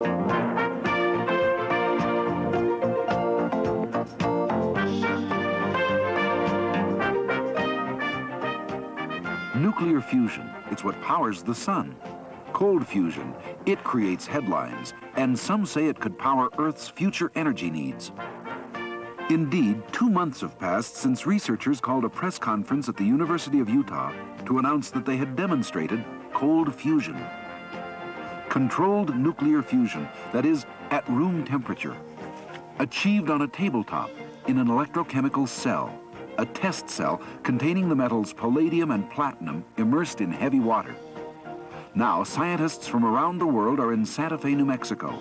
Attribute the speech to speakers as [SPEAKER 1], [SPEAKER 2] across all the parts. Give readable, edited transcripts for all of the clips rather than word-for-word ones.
[SPEAKER 1] Nuclear fusion, it's what powers the sun. Cold fusion, it creates headlines, and some say it could power Earth's future energy needs. Indeed, 2 months have passed since researchers called a press conference at the University of Utah to announce that they had demonstrated cold fusion. Controlled nuclear fusion, that is, at room temperature, achieved on a tabletop in an electrochemical cell, a test cell containing the metals palladium and platinum immersed in heavy water. Now, scientists from around the world are in Santa Fe, New Mexico.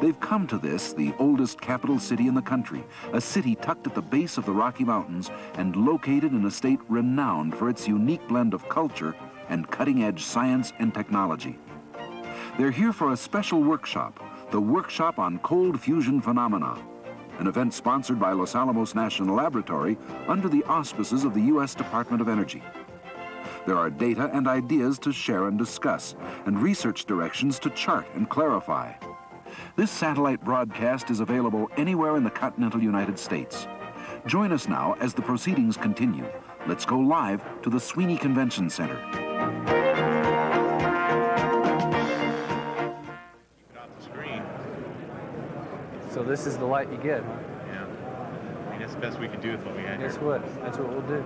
[SPEAKER 1] They've come to this, the oldest capital city in the country, a city tucked at the base of the Rocky Mountains and located in a state renowned for its unique blend of culture and cutting-edge science and technology. They're here for a special workshop, the Workshop on Cold Fusion Phenomena, an event sponsored by Los Alamos National Laboratory under the auspices of the U.S. Department of Energy. There are data and ideas to share and discuss, and research directions to chart and clarify. This satellite broadcast is available anywhere in the continental United States. Join us now as the proceedings continue. Let's go live to the Sweeney Convention Center.
[SPEAKER 2] So this is the light you get.
[SPEAKER 3] Yeah. I mean, that's the best we can do with what we had here.
[SPEAKER 2] Guess what? That's what we'll do.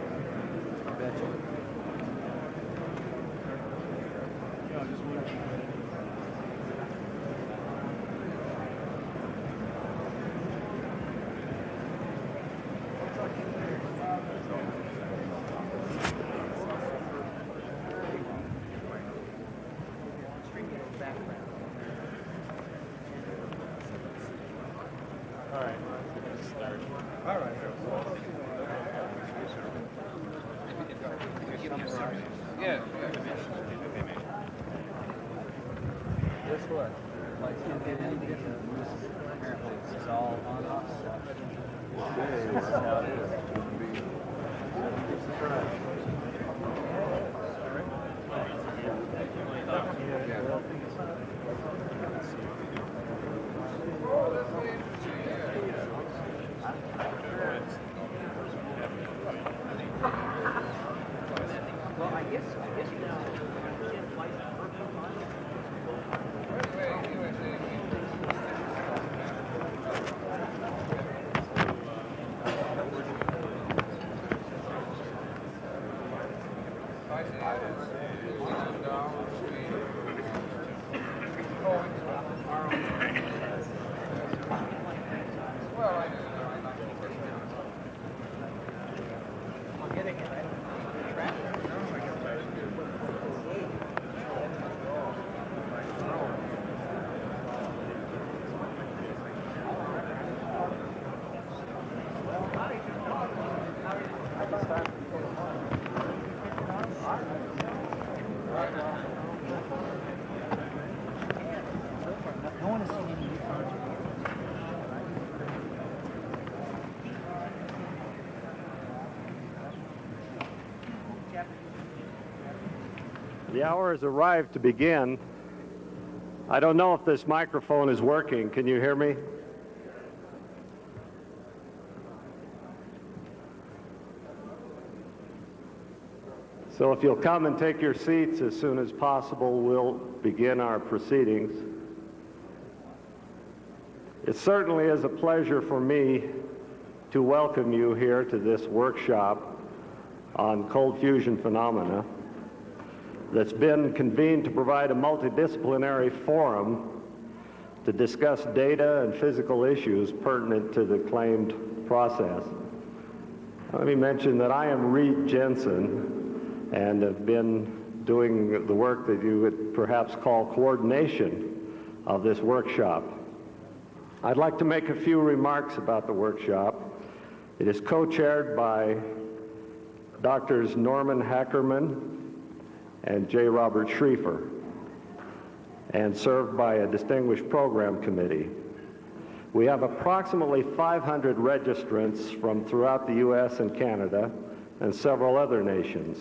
[SPEAKER 2] I bet you. Guess what? Lights can't get any different. Apparently, this is all on off stuff. This is how it is. Well, I guess you know.
[SPEAKER 4] The hour has arrived to begin. I don't know if this microphone is working. Can you hear me? So if you'll come and take your seats as soon as possible, we'll begin our proceedings. It certainly is a pleasure for me to welcome you here to this workshop on cold fusion phenomena that's been convened to provide a multidisciplinary forum to discuss data and physical issues pertinent to the claimed process. Let me mention that I am Reed Jensen and have been doing the work that you would perhaps call coordination of this workshop. I'd like to make a few remarks about the workshop. It is co-chaired by Drs. Norman Hackerman and J. Robert Schriefer, and served by a distinguished program committee. We have approximately 500 registrants from throughout the U.S. and Canada and several other nations.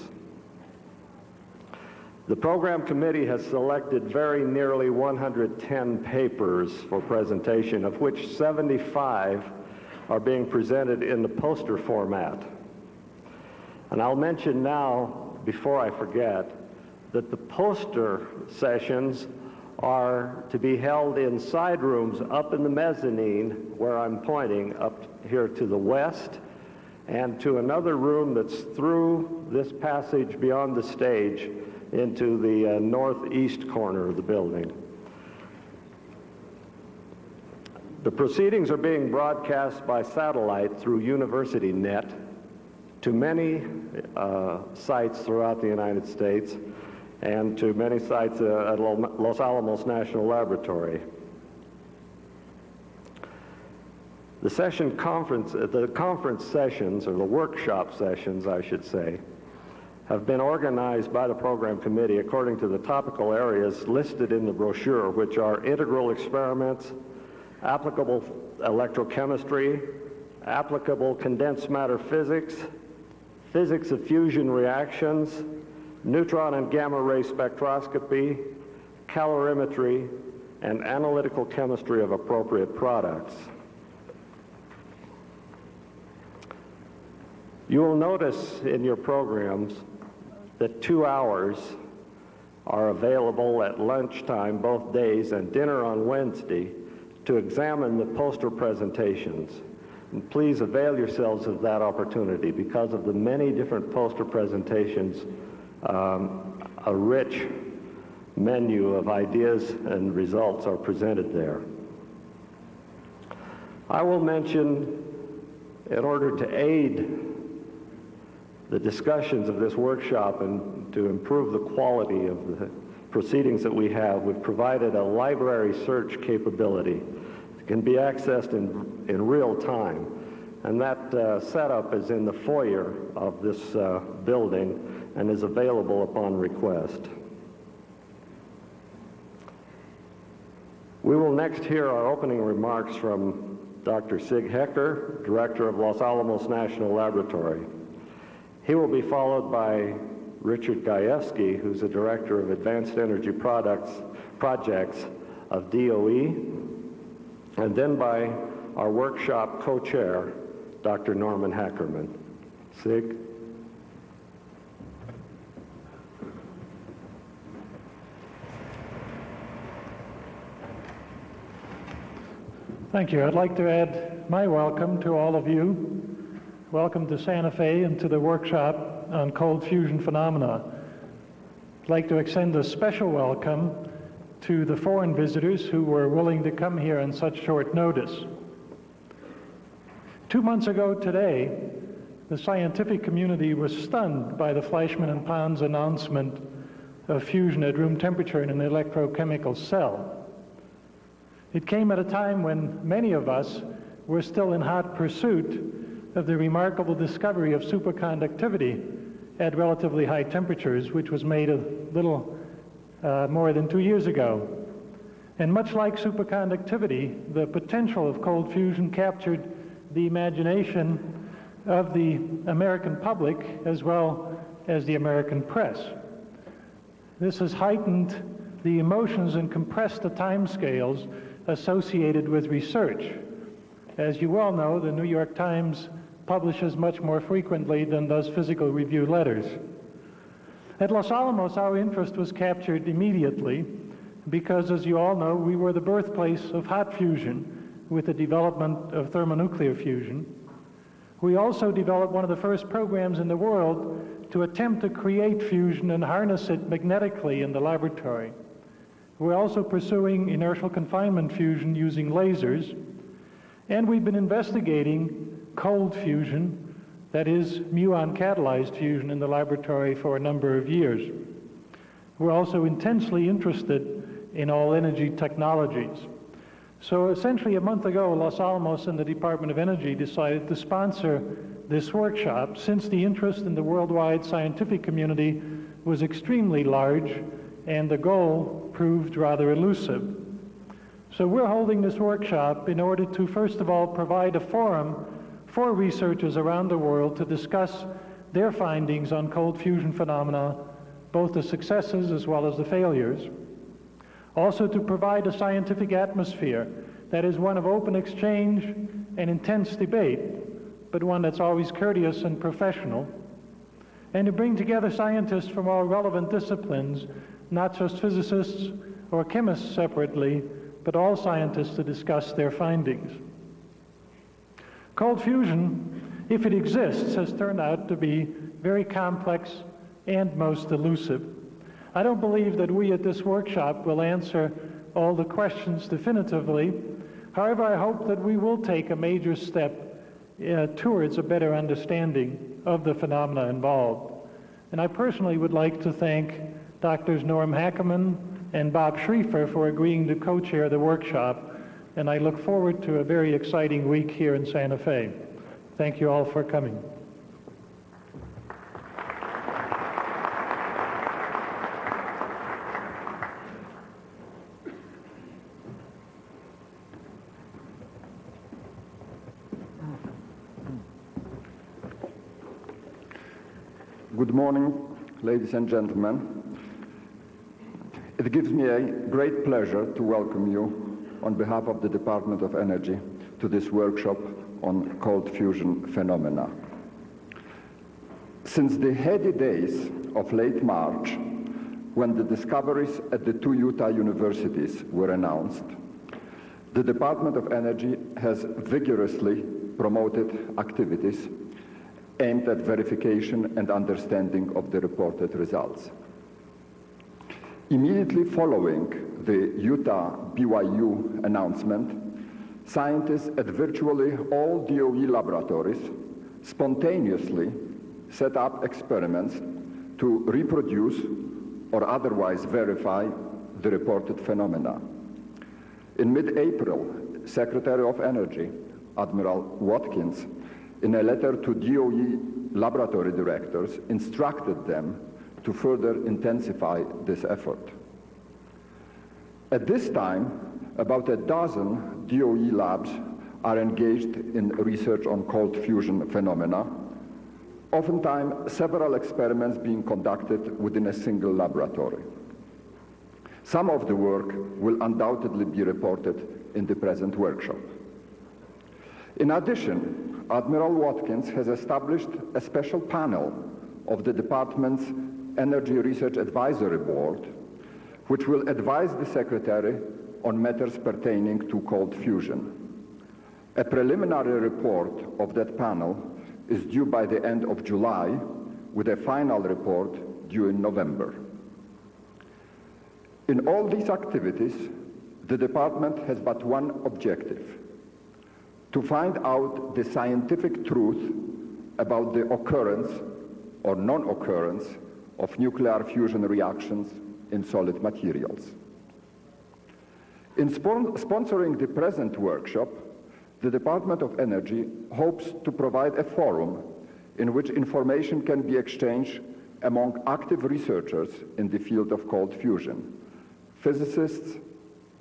[SPEAKER 4] The program committee has selected very nearly 110 papers for presentation, of which 75 are being presented in the poster format. And I'll mention now, before I forget, that the poster sessions are to be held in side rooms up in the mezzanine, where I'm pointing, up here to the west, and to another room that's through this passage beyond the stage into the northeast corner of the building. The proceedings are being broadcast by satellite through UniversityNet to many sites throughout the United States and to many sites at Los Alamos National Laboratory. The conference sessions, or the workshop sessions, I should say, have been organized by the program committee according to the topical areas listed in the brochure, which are integral experiments, applicable electrochemistry, applicable condensed matter physics, physics of fusion reactions, neutron and gamma ray spectroscopy, calorimetry, and analytical chemistry of appropriate products. You will notice in your programs that 2 hours are available at lunchtime both days and dinner on Wednesday to examine the poster presentations. And please avail yourselves of that opportunity. Because of the many different poster presentations, a rich menu of ideas and results are presented there. I will mention, in order to aid the discussions of this workshop and to improve the quality of the proceedings that we have, we've provided a library search capability. It can be accessed in real time. And that setup is in the foyer of this building and is available upon request. We will next hear our opening remarks from Dr. Sig Hecker, Director of Los Alamos National Laboratory. He will be followed by Richard Gajewski, who's the Director of Advanced Energy Projects of DOE, and then by our workshop co-chair, Dr. Norman Hackerman. Sig?
[SPEAKER 5] Thank you. I'd like to add my welcome to all of you. Welcome to Santa Fe and to the workshop on cold fusion phenomena. I'd like to extend a special welcome to the foreign visitors who were willing to come here on such short notice. 2 months ago today, the scientific community was stunned by the Fleischmann and Pons announcement of fusion at room temperature in an electrochemical cell. It came at a time when many of us were still in hot pursuit of the remarkable discovery of superconductivity at relatively high temperatures, which was made a little more than 2 years ago. And much like superconductivity, the potential of cold fusion captured the imagination of the American public as well as the American press. This has heightened the emotions and compressed the timescales associated with research. As you well know, the New York Times publishes much more frequently than does Physical Review letters. At Los Alamos, our interest was captured immediately because, as you all know, we were the birthplace of hot fusion with the development of thermonuclear fusion. We also developed one of the first programs in the world to attempt to create fusion and harness it magnetically in the laboratory. We're also pursuing inertial confinement fusion using lasers, and we've been investigating cold fusion, that is muon-catalyzed fusion, in the laboratory for a number of years. We're also intensely interested in all energy technologies. So essentially a month ago, Los Alamos and the Department of Energy decided to sponsor this workshop, since the interest in the worldwide scientific community was extremely large and the goal proved rather elusive. So we're holding this workshop in order to, first of all, provide a forum for researchers around the world to discuss their findings on cold fusion phenomena both the successes as well as the failures. Also to provide a scientific atmosphere that is one of open exchange and intense debate, but one that's always courteous and professional. And to bring together scientists from all relevant disciplines, not just physicists or chemists separately, but all scientists to discuss their findings. Cold fusion, if it exists, has turned out to be very complex and most elusive. I don't believe that we at this workshop will answer all the questions definitively. However, I hope that we will take a major step towards a better understanding of the phenomena involved. And I personally would like to thank Drs. Norm Hackerman and Bob Schriefer for agreeing to co-chair the workshop, and I look forward to a very exciting week here in Santa Fe. Thank you all for coming.
[SPEAKER 6] Good morning, ladies and gentlemen. It gives me a great pleasure to welcome you on behalf of the Department of Energy to this workshop on cold fusion phenomena. Since the heady days of late March, when the discoveries at the two Utah universities were announced, the Department of Energy has vigorously promoted activities aimed at verification and understanding of the reported results. Immediately following the Utah BYU announcement, scientists at virtually all DOE laboratories spontaneously set up experiments to reproduce or otherwise verify the reported phenomena. In mid-April, Secretary of Energy, Admiral Watkins, in a letter to DOE laboratory directors, instructed them to further intensify this effort. At this time, about a dozen DOE labs are engaged in research on cold fusion phenomena, oftentimes several experiments being conducted within a single laboratory. Some of the work will undoubtedly be reported in the present workshop. In addition, Admiral Watkins has established a special panel of the department's Energy Research Advisory Board, which will advise the Secretary on matters pertaining to cold fusion. A preliminary report of that panel is due by the end of July, with a final report due in November. In all these activities, the department has but one objective: to find out the scientific truth about the occurrence or non-occurrence of nuclear fusion reactions in solid materials. In sponsoring the present workshop, the Department of Energy hopes to provide a forum in which information can be exchanged among active researchers in the field of cold fusion: physicists,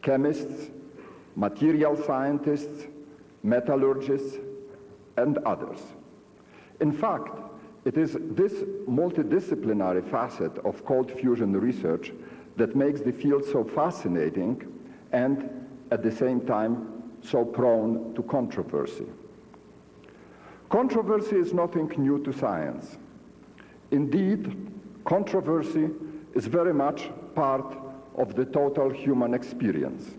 [SPEAKER 6] chemists, material scientists, metallurgists, and others. In fact, it is this multidisciplinary facet of cold fusion research that makes the field so fascinating and, at the same time, so prone to controversy. Controversy is nothing new to science. Indeed, controversy is very much part of the total human experience.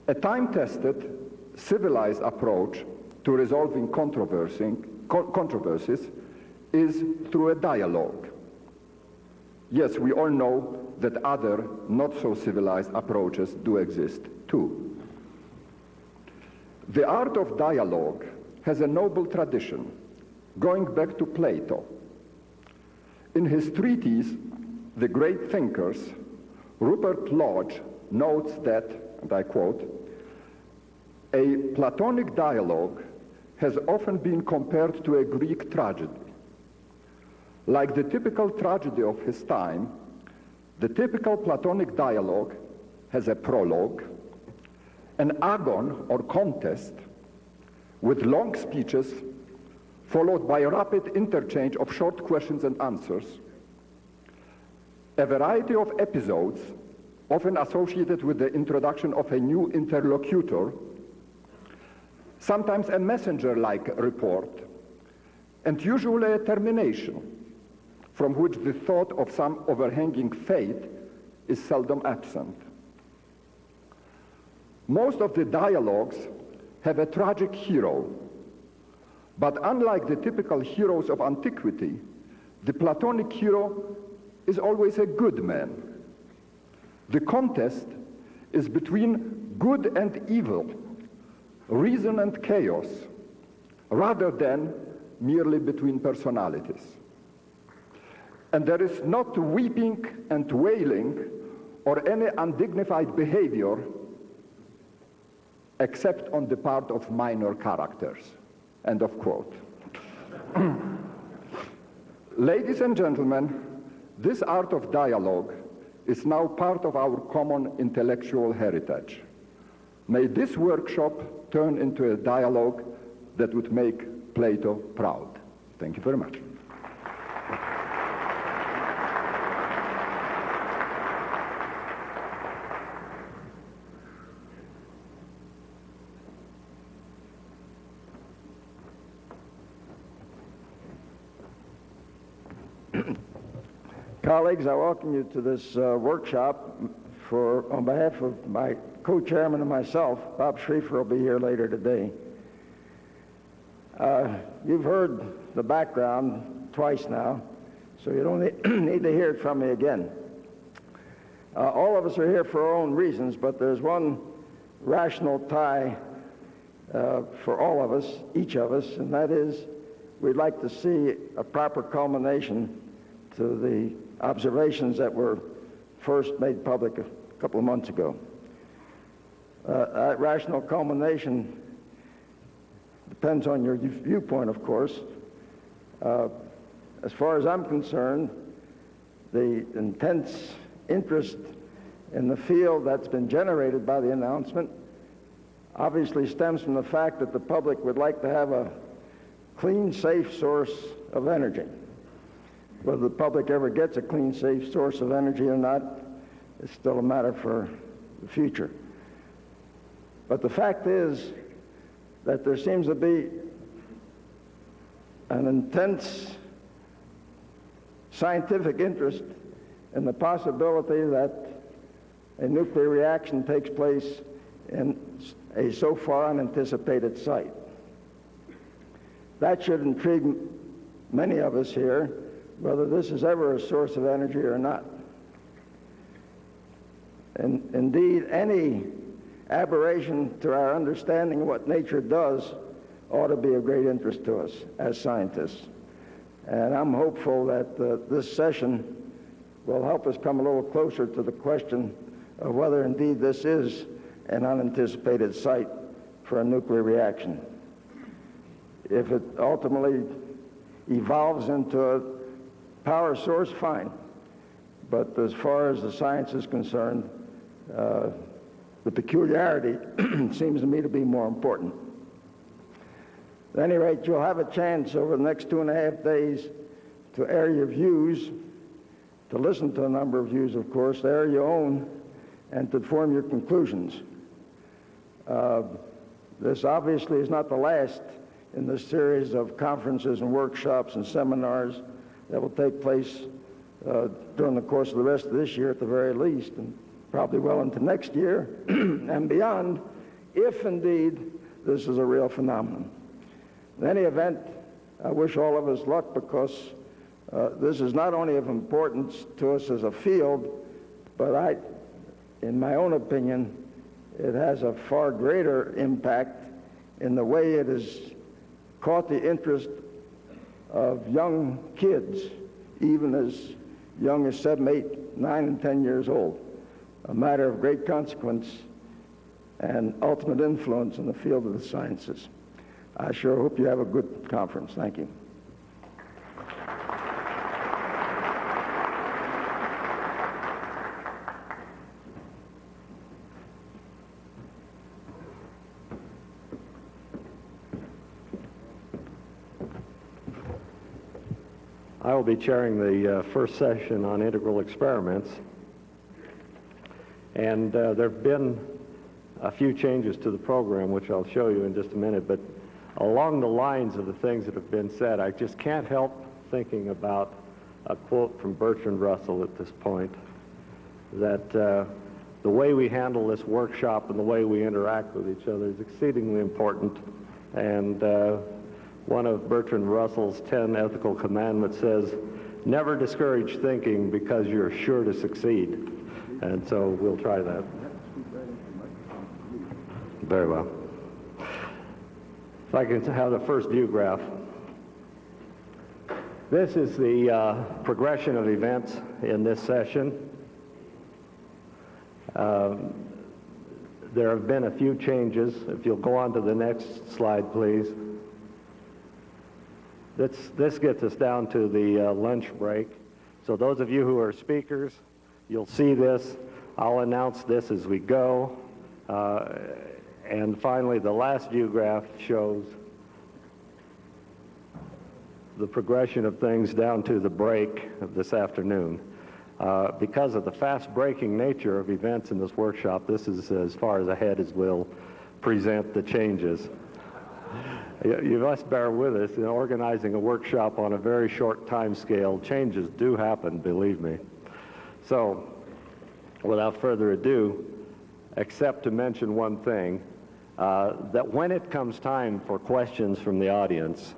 [SPEAKER 6] A time-tested, civilized approach to resolving controversies is through a dialogue. Yes, we all know that other not-so-civilized approaches do exist too. The art of dialogue has a noble tradition, going back to Plato. In his treatise, The Great Thinkers, Rupert Lodge notes that, and I quote, "A Platonic dialogue has often been compared to a Greek tragedy. Like the typical tragedy of his time, the typical Platonic dialogue has a prologue, an agon or contest with long speeches followed by a rapid interchange of short questions and answers, A variety of episodes, often associated with the introduction of a new interlocutor, sometimes a messenger-like report, and usually a termination, from which the thought of some overhanging fate is seldom absent. Most of the dialogues have a tragic hero, but unlike the typical heroes of antiquity, the Platonic hero is always a good man. The contest is between good and evil, reason and chaos, rather than merely between personalities. And there is not weeping and wailing or any undignified behavior except on the part of minor characters. End of quote. Ladies and gentlemen, this art of dialogue is now part of our common intellectual heritage. May this workshop turn into a dialogue that would make Plato proud. Thank you very much.
[SPEAKER 7] Colleagues, I welcome you to this workshop on behalf of my co-chairman and myself. Bob Schrieffer will be here later today. You've heard the background twice now, so you don't need to hear it from me again. All of us are here for our own reasons, but there's one rational tie for all of us, each of us, and that is we'd like to see a proper culmination to the observations that were first made public a couple of months ago. That rational culmination depends on your viewpoint, of course. As far as I'm concerned, the intense interest in the field that's been generated by the announcement obviously stems from the fact that the public would like to have a clean, safe source of energy. Whether the public ever gets a clean, safe source of energy or not is still a matter for the future. But the fact is that there seems to be an intense scientific interest in the possibility that a nuclear reaction takes place in a so far unanticipated site. That should intrigue many of us here, whether this is ever a source of energy or not. And indeed, any aberration to our understanding of what nature does ought to be of great interest to us as scientists. And I'm hopeful that this session will help us come a little closer to the question of whether indeed this is an unanticipated site for a nuclear reaction. If it ultimately evolves into a power source, fine. But as far as the science is concerned, the peculiarity seems to me to be more important. At any rate, you'll have a chance over the next 2.5 days to air your views, to listen to a number of views, of course, to air your own, and to form your conclusions. This obviously is not the last in the series of conferences and workshops and seminars that will take place during the course of the rest of this year at the very least, and probably well into next year and beyond, if indeed this is a real phenomenon. In any event, I wish all of us luck, because this is not only of importance to us as a field, but in my own opinion, it has a far greater impact in the way it has caught the interest of young kids, even as young as 7, 8, 9, and 10 years old, a matter of great consequence and ultimate influence in the field of the sciences. I sure hope you have a good conference. Thank you.
[SPEAKER 4] I will be chairing the first session on integral experiments. And there have been a few changes to the program, which I'll show you in just a minute. But along the lines of the things that have been said, I just can't help thinking about a quote from Bertrand Russell at this point, that the way we handle this workshop and the way we interact with each other is exceedingly important. And one of Bertrand Russell's 10 ethical commandments says, never discourage thinking because you're sure to succeed. And so we'll try that. Very well. If I can have the first view graph. This is the progression of events in this session. There have been a few changes. If you'll go on to the next slide, please. This gets us down to the lunch break. So those of you who are speakers, you'll see this. I'll announce this as we go. And finally, the last view graph shows the progression of things down to the break of this afternoon. Because of the fast-breaking nature of events in this workshop, this is as far as ahead as we'll present the changes. You must bear with us. In organizing a workshop on a very short time scale, changes do happen, believe me. So, without further ado, except to mention one thing, that when it comes time for questions from the audience,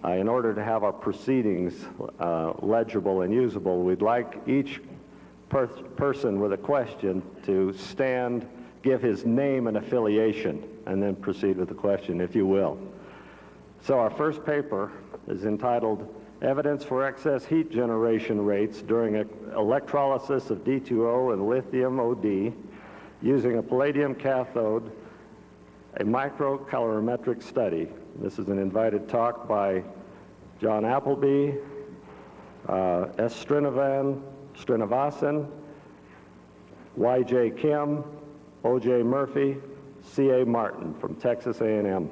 [SPEAKER 4] in order to have our proceedings legible and usable, we'd like each person with a question to stand, give his name and affiliation, and then proceed with the question, if you will. So our first paper is entitled Evidence for Excess Heat Generation Rates During Electrolysis of D2O and Lithium OD Using a Palladium Cathode, a Microcalorimetric Study. This is an invited talk by John Appleby, S. Srinivasan, Y.J. Kim, O.J. Murphy, C.A. Martin from Texas A&M.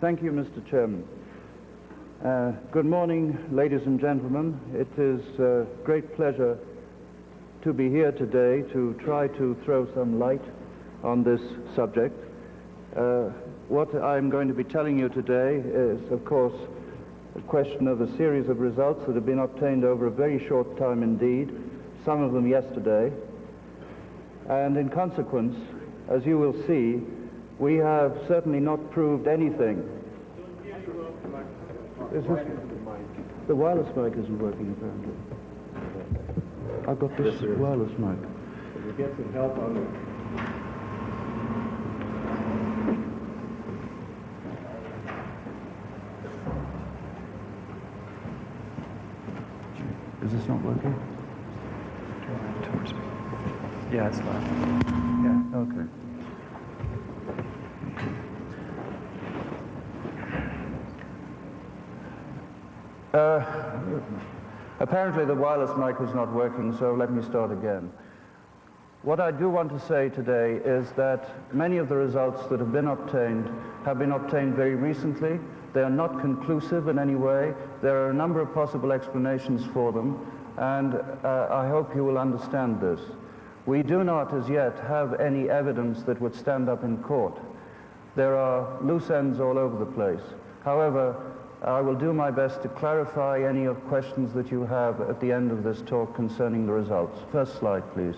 [SPEAKER 8] Thank you, Mr. Chairman. Good morning, ladies and gentlemen. It is a great pleasure to be here today to try to throw some light on this subject. What I'm going to be telling you today is, of course, a question of a series of results that have been obtained over a very short time indeed, some of them yesterday. And in consequence, as you will see, we have certainly not proved anything. The wireless mic isn't working, apparently. I've got this wireless mic.
[SPEAKER 4] Can you get some help on it?
[SPEAKER 8] Is this not working?
[SPEAKER 2] Yeah, it's fine.
[SPEAKER 8] Yeah, okay. Apparently the wireless mic was not working, so let me start again. What I do want to say today is that many of the results that have been obtained very recently. They are not conclusive in any way. There are a number of possible explanations for them, and I hope you will understand this. We do not as yet have any evidence that would stand up in court. There are loose ends all over the place. However, I will do my best to clarify any of questions that you have at the end of this talk concerning the results. First slide, please.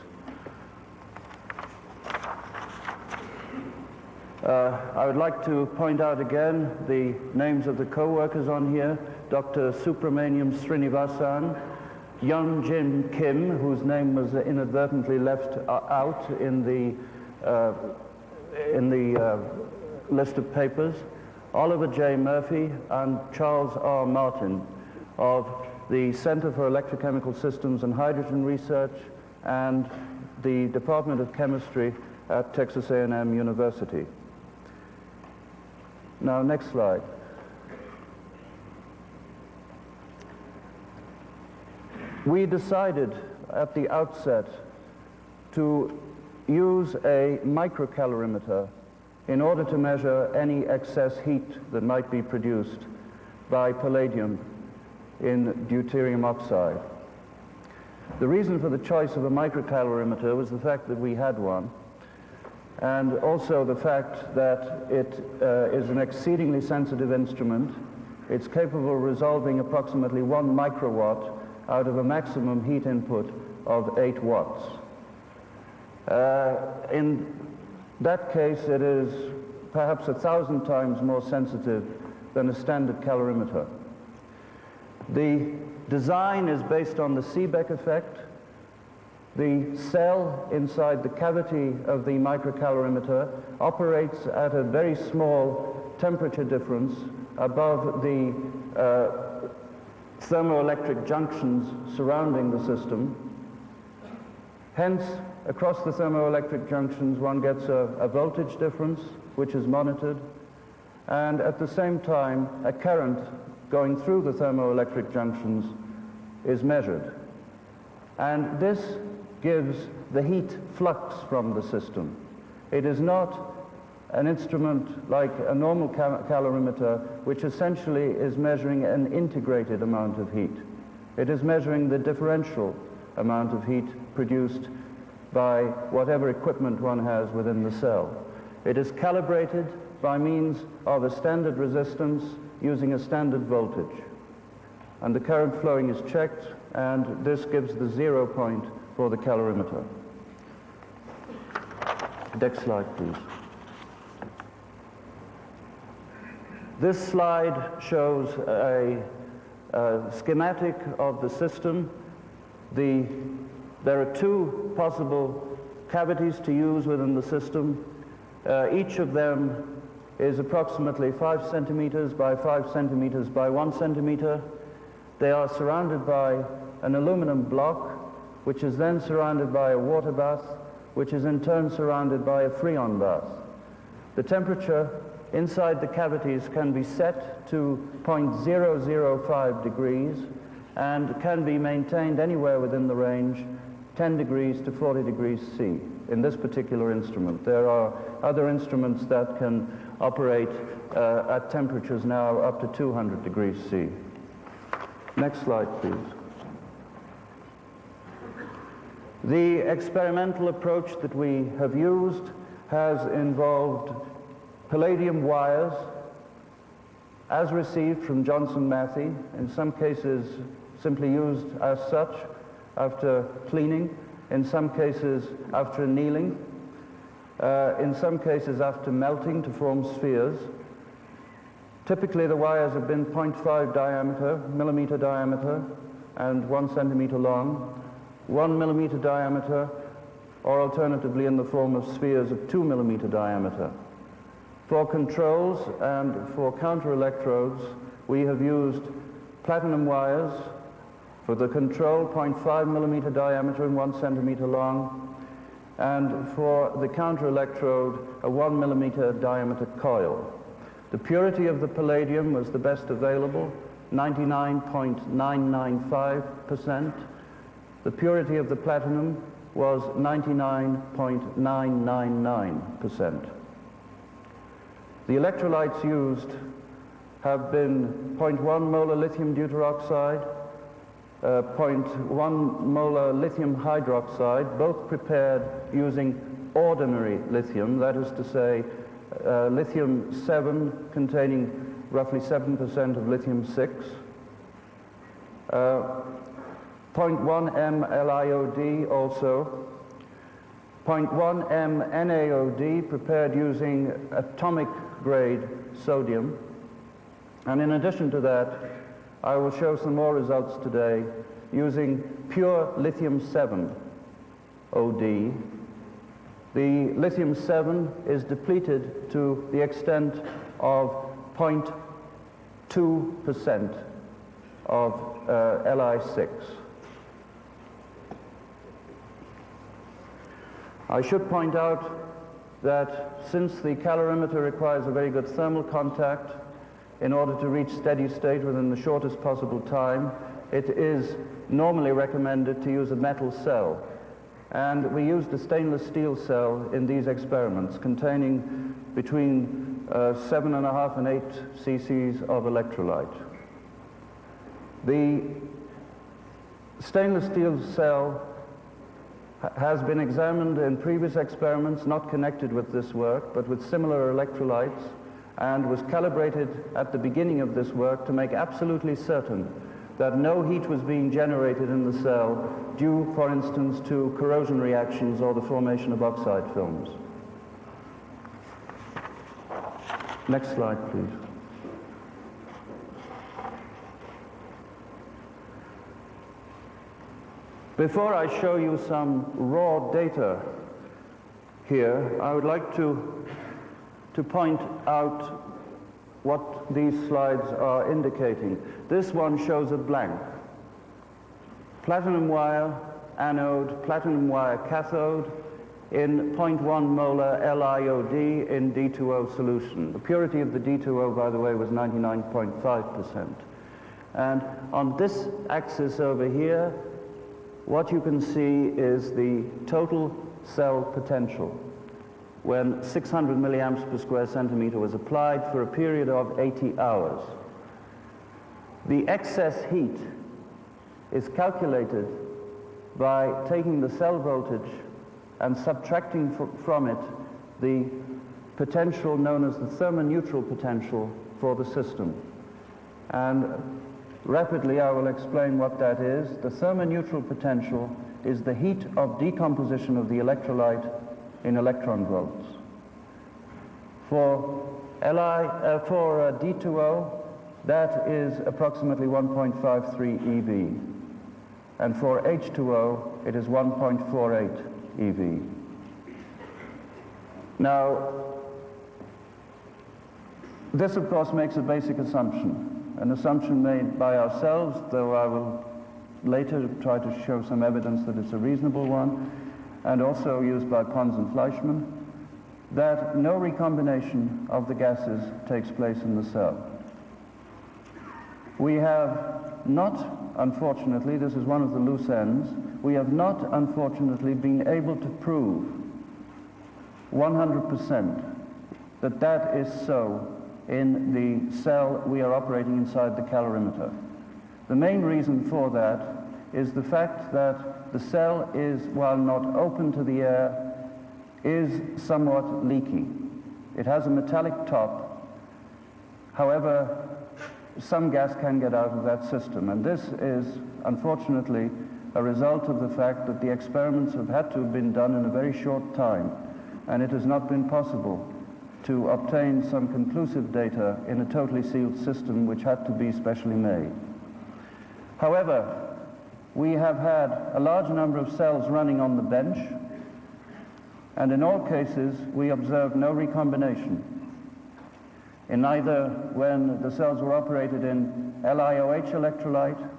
[SPEAKER 8] I would like to point out again the names of the co-workers on here: Dr. Subramaniam Srinivasan, Young Jin Kim, whose name was inadvertently left out in the list of papers, Oliver J. Murphy, and Charles R. Martin of the Center for Electrochemical Systems and Hydrogen Research and the Department of Chemistry at Texas A&M University. Now, next slide. We decided at the outset to use a microcalorimeter in order to measure any excess heat that might be produced by palladium in deuterium oxide. The reason for the choice of a microcalorimeter was the fact that we had one, and also the fact that it is an exceedingly sensitive instrument. It's capable of resolving approximately 1 microwatt out of a maximum heat input of 8 watts. In that case, it is perhaps 1,000 times more sensitive than a standard calorimeter. The design is based on the Seebeck effect. The cell inside the cavity of the microcalorimeter operates at a very small temperature difference above the thermoelectric junctions surrounding the system. Hence, across the thermoelectric junctions, one gets a voltage difference, which is monitored, and at the same time, a current going through the thermoelectric junctions is measured. And this gives the heat flux from the system. It is not an instrument like a normal calorimeter, which essentially is measuring an integrated amount of heat. It is measuring the differential amount of heat produced by whatever equipment one has within the cell. It is calibrated by means of a standard resistance using a standard voltage. And the current flowing is checked, and this gives the 0 point for the calorimeter. Next slide, please. This slide shows a schematic of the system. There are 2 possible cavities to use within the system. Each of them is approximately 5 centimeters by 5 centimeters by 1 centimeter. They are surrounded by an aluminum block, which is then surrounded by a water bath, which is in turn surrounded by a freon bath. The temperature inside the cavities can be set to 0.005 degrees and can be maintained anywhere within the range 10 degrees to 40 degrees C in this particular instrument. There are other instruments that can operate at temperatures now up to 200 degrees C. Next slide, please. The experimental approach that we have used has involved palladium wires as received from Johnson Matthey, in some cases simply used as such after cleaning, in some cases after annealing, in some cases after melting to form spheres. Typically the wires have been 0.5 millimeter diameter and 1 centimeter long, 1 millimeter diameter, or alternatively in the form of spheres of 2 millimeter diameter. For controls and for counter electrodes, we have used platinum wires. For the control, 0.5 millimeter diameter and 1 centimeter long, and for the counter electrode, a 1 millimeter diameter coil. The purity of the palladium was the best available, 99.995%. The purity of the platinum was 99.999%. The electrolytes used have been 0.1 molar lithium deuteroxide, 0.1 molar lithium hydroxide, both prepared using ordinary lithium, that is to say, lithium-7 containing roughly 7% of lithium-6, 0.1 m LiOD also, 0.1 m NaOD prepared using atomic grade sodium, and in addition to that, I will show some more results today using pure lithium-7 OD. The lithium-7 is depleted to the extent of 0.2% of Li6. I should point out that since the calorimeter requires a very good thermal contact in order to reach steady state within the shortest possible time, it is normally recommended to use a metal cell. And we used a stainless steel cell in these experiments containing between 7.5 and 8 cc's of electrolyte. The stainless steel cell has been examined in previous experiments, not connected with this work, but with similar electrolytes, and was calibrated at the beginning of this work to make absolutely certain that no heat was being generated in the cell due, for instance, to corrosion reactions or the formation of oxide films. Next slide, please. Before I show you some raw data here, I would like to point out what these slides are indicating. This one shows a blank. Platinum wire anode, platinum wire cathode in 0.1 molar LiOD in D2O solution. The purity of the D2O, by the way, was 99.5%. And on this axis over here, what you can see is the total cell potential when 600 milliamps per square centimeter was applied for a period of 80 hours. The excess heat is calculated by taking the cell voltage and subtracting from it the potential known as the thermoneutral potential for the system. And rapidly I will explain what that is. The thermoneutral potential is the heat of decomposition of the electrolyte in electron volts. For D2O, that is approximately 1.53 eV. And for H2O, it is 1.48 eV. Now, this of course makes a basic assumption, an assumption made by ourselves, though I will later try to show some evidence that it's a reasonable one, and also used by Pons and Fleischmann, that no recombination of the gases takes place in the cell. We have not, unfortunately, this is one of the loose ends, we have not, unfortunately, been able to prove 100% that that is so in the cell we are operating inside the calorimeter. The main reason for that is the fact that the cell is, while not open to the air, is somewhat leaky. It has a metallic top. However, some gas can get out of that system, and this is, unfortunately, a result of the fact that the experiments have had to have been done in a very short time, and it has not been possible to obtain some conclusive data in a totally sealed system which had to be specially made. However, we have had a large number of cells running on the bench, and in all cases we observed no recombination in either when the cells were operated in LiOH electrolyte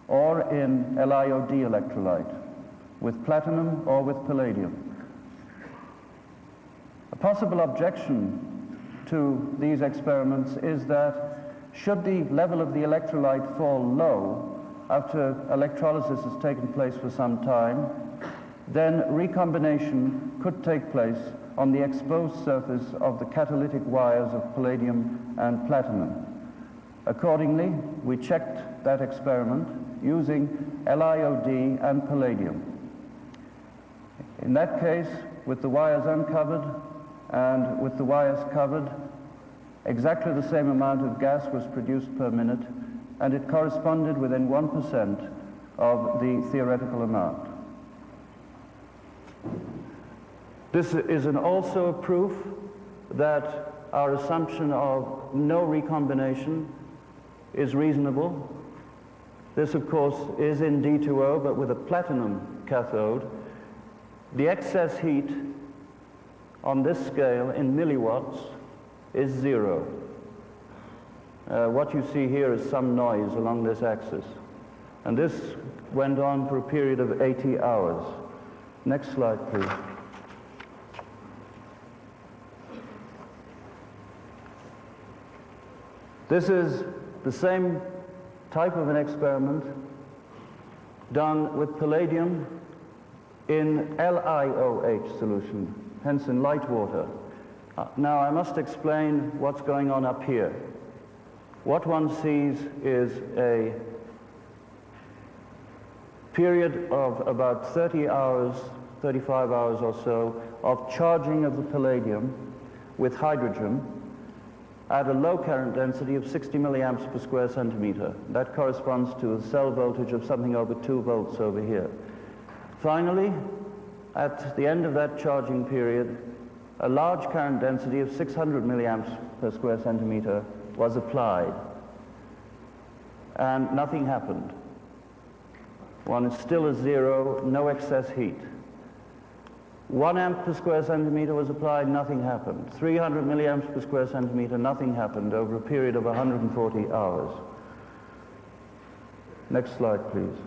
[SPEAKER 8] or in LiOD electrolyte, with platinum or with palladium. A possible objection to these experiments is that should the level of the electrolyte fall low after electrolysis has taken place for some time, then recombination could take place on the exposed surface of the catalytic wires of palladium and platinum. Accordingly, we checked that experiment using LiOD and palladium. In that case, with the wires uncovered and with the wires covered, exactly the same amount of gas was produced per minute, and it corresponded within 1% of the theoretical amount. This is also a proof that our assumption of no recombination is reasonable. This, of course, is in D2O, but with a platinum cathode. The excess heat on this scale in milliwatts is 0. What you see here is some noise along this axis. And this went on for a period of 80 hours. Next slide, please. This is the same type of an experiment done with palladium in LiOH solution, hence in light water. Now I must explain what's going on up here. What one sees is a period of about 30 hours, 35 hours or so, of charging of the palladium with hydrogen at a low current density of 60 milliamps per square centimeter. That corresponds to a cell voltage of something over 2 volts over here. Finally, at the end of that charging period, a large current density of 600 milliamps per square centimeter was applied, and nothing happened. One is still at zero, no excess heat. 1 amp per square centimeter was applied, nothing happened. 300 milliamps per square centimeter, nothing happened over a period of 140 hours. Next slide, please.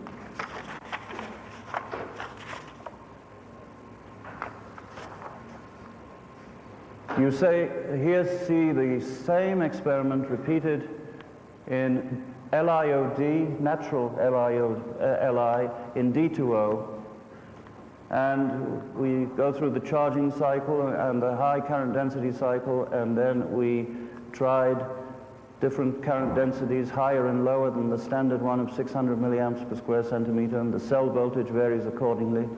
[SPEAKER 8] You here see the same experiment repeated in LiOD, natural Li in D2O, and we go through the charging cycle and the high current density cycle, and then we tried different current densities, higher and lower than the standard one of 600 milliamps per square centimeter, and the cell voltage varies accordingly.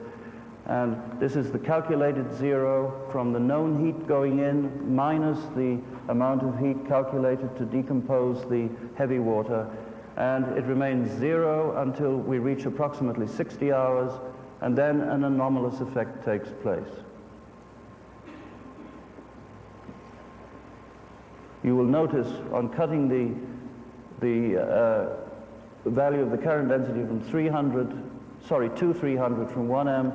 [SPEAKER 8] And this is the calculated zero from the known heat going in minus the amount of heat calculated to decompose the heavy water. And it remains zero until we reach approximately 60 hours, and then an anomalous effect takes place. You will notice on cutting the value of the current density from 300 from 1 amp,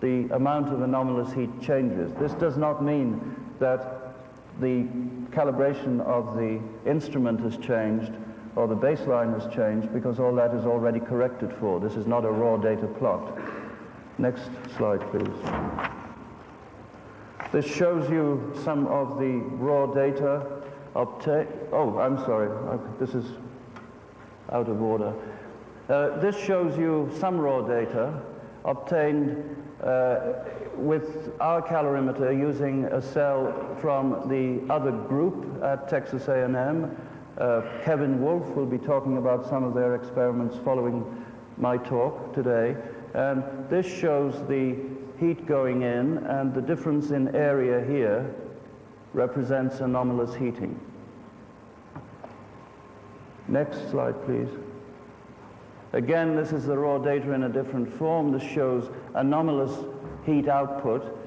[SPEAKER 8] the amount of anomalous heat changes. This does not mean that the calibration of the instrument has changed or the baseline has changed, because all that is already corrected for. This is not a raw data plot. Next slide, please. This shows you some of the raw data obtained. Oh, I'm sorry, this is out of order. This shows you some raw data obtained with our calorimeter using a cell from the other group at Texas A&M. Kevin Wolf will be talking about some of their experiments following my talk today. And this shows the heat going in, and the difference in area here represents anomalous heating. Next slide, please. Again, this is the raw data in a different form. This shows anomalous heat output.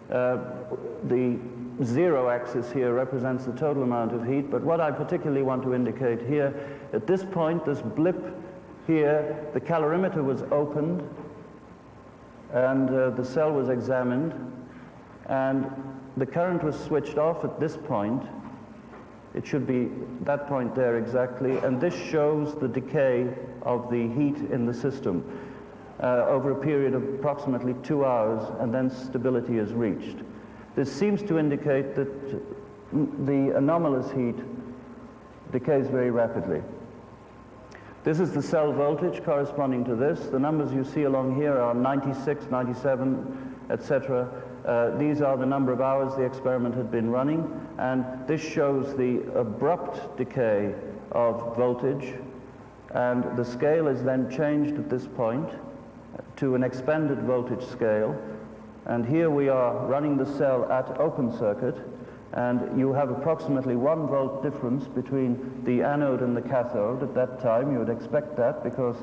[SPEAKER 8] The zero axis here represents the total amount of heat, but what I particularly want to indicate here, at this point, this blip here, the calorimeter was opened, and the cell was examined, and the current was switched off at this point. It should be that point there exactly, and this shows the decay of the heat in the system over a period of approximately 2 hours, and then stability is reached. This seems to indicate that the anomalous heat decays very rapidly. This is the cell voltage corresponding to this. The numbers you see along here are 96, 97, etc. These are the number of hours the experiment had been running, and this shows the abrupt decay of voltage, and the scale is then changed at this point to an expanded voltage scale, and here we are running the cell at open circuit, and you have approximately 1 volt difference between the anode and the cathode. At that time you would expect that, because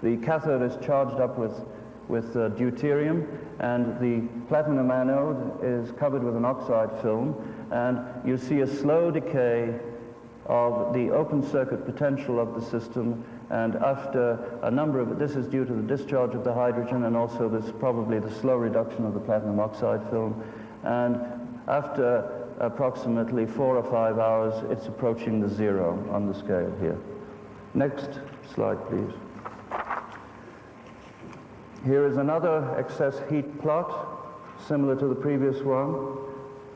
[SPEAKER 8] the cathode is charged up with deuterium, and the platinum anode is covered with an oxide film, and you see a slow decay of the open circuit potential of the system, and after a number of, this is due to the discharge of the hydrogen, and also this probably the slow reduction of the platinum oxide film, and after approximately 4 or 5 hours it's approaching the zero on the scale here. Next slide, please. Here is another excess heat plot, similar to the previous one.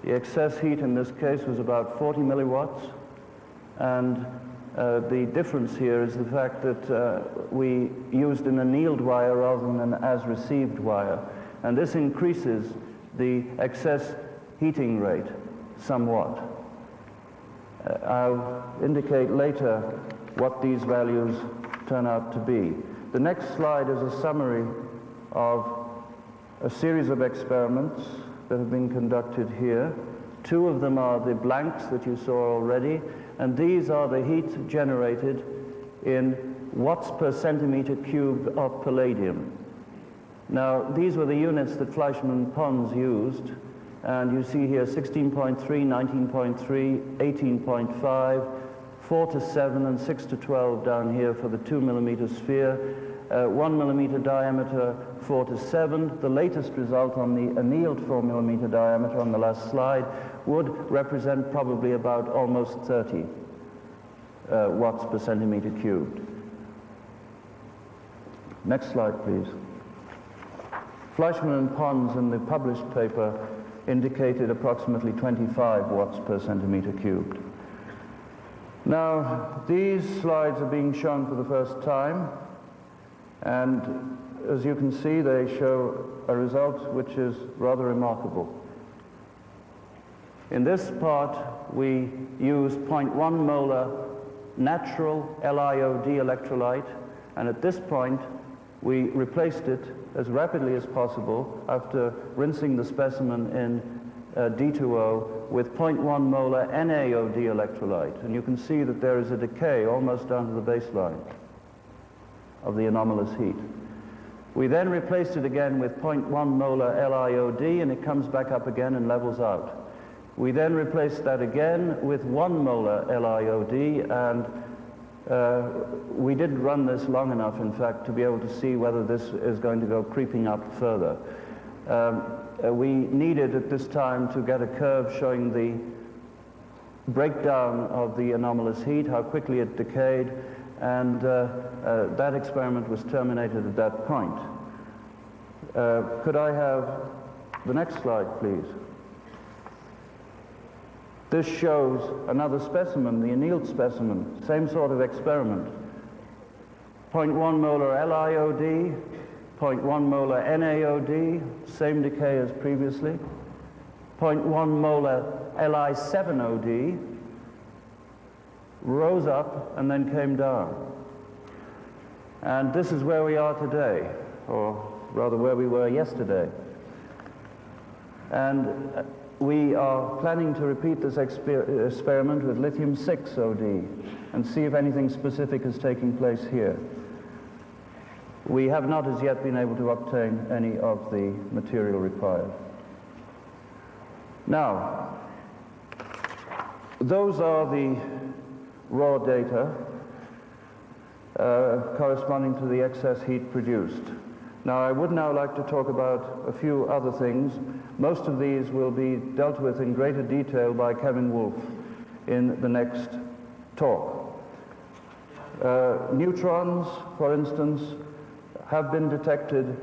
[SPEAKER 8] The excess heat in this case was about 40 milliwatts, and The difference here is the fact that we used an annealed wire rather than an as-received wire, and this increases the excess heating rate somewhat. I'll indicate later what these values turn out to be. The next slide is a summary of a series of experiments that have been conducted here. Two of them are the blanks that you saw already, and these are the heat generated in watts per centimeter cubed of palladium. Now, these were the units that Fleischmann and Pons used, and you see here 16.3, 19.3, 18.5, 4 to 7, and 6 to 12 down here for the 2 millimeter sphere, 1 millimeter diameter, 4 to 7. The latest result on the annealed 4 millimeter diameter on the last slide would represent probably about almost 30 watts per centimeter cubed. Next slide, please. Fleischmann and Pons in the published paper indicated approximately 25 watts per centimeter cubed. Now, these slides are being shown for the first time, and as you can see, they show a result which is rather remarkable. In this part, we use 0.1 molar natural LiOD electrolyte, and at this point, we replaced it as rapidly as possible after rinsing the specimen in D2O with 0.1 molar NaOD electrolyte. And you can see that there is a decay almost down to the baseline of the anomalous heat. We then replaced it again with 0.1 molar LiOD, and it comes back up again and levels out. We then replaced that again with 1 molar LiOD, and we didn't run this long enough, in fact, to be able to see whether this is going to go creeping up further. We needed at this time to get a curve showing the breakdown of the anomalous heat, how quickly it decayed, and that experiment was terminated at that point. Could I have the next slide, please? This shows another specimen, the annealed specimen, same sort of experiment. 0.1 molar LiOD, 0.1 molar NaOD, same decay as previously. 0.1 molar Li7OD, rose up and then came down. And this is where we are today, or rather where we were yesterday. And we are planning to repeat this experiment with lithium-6OD and see if anything specific is taking place here. We have not as yet been able to obtain any of the material required. Now, those are the raw data corresponding to the excess heat produced. Now, I would now like to talk about a few other things. Most of these will be dealt with in greater detail by Kevin Wolf in the next talk. Neutrons, for instance, have been detected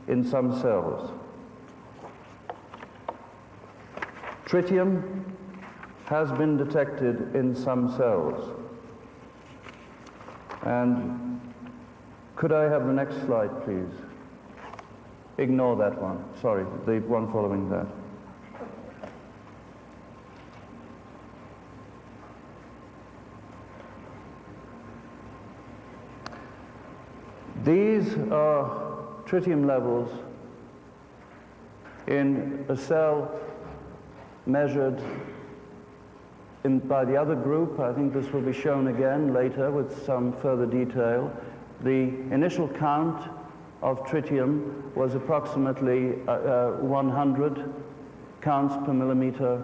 [SPEAKER 8] in some cells. Tritium has been detected in some cells. And could I have the next slide, please? Ignore that one. Sorry, the one following that. These are tritium levels in a cell measured by the other group. I think this will be shown again later with some further detail. The initial count of tritium was approximately 100 counts per millimeter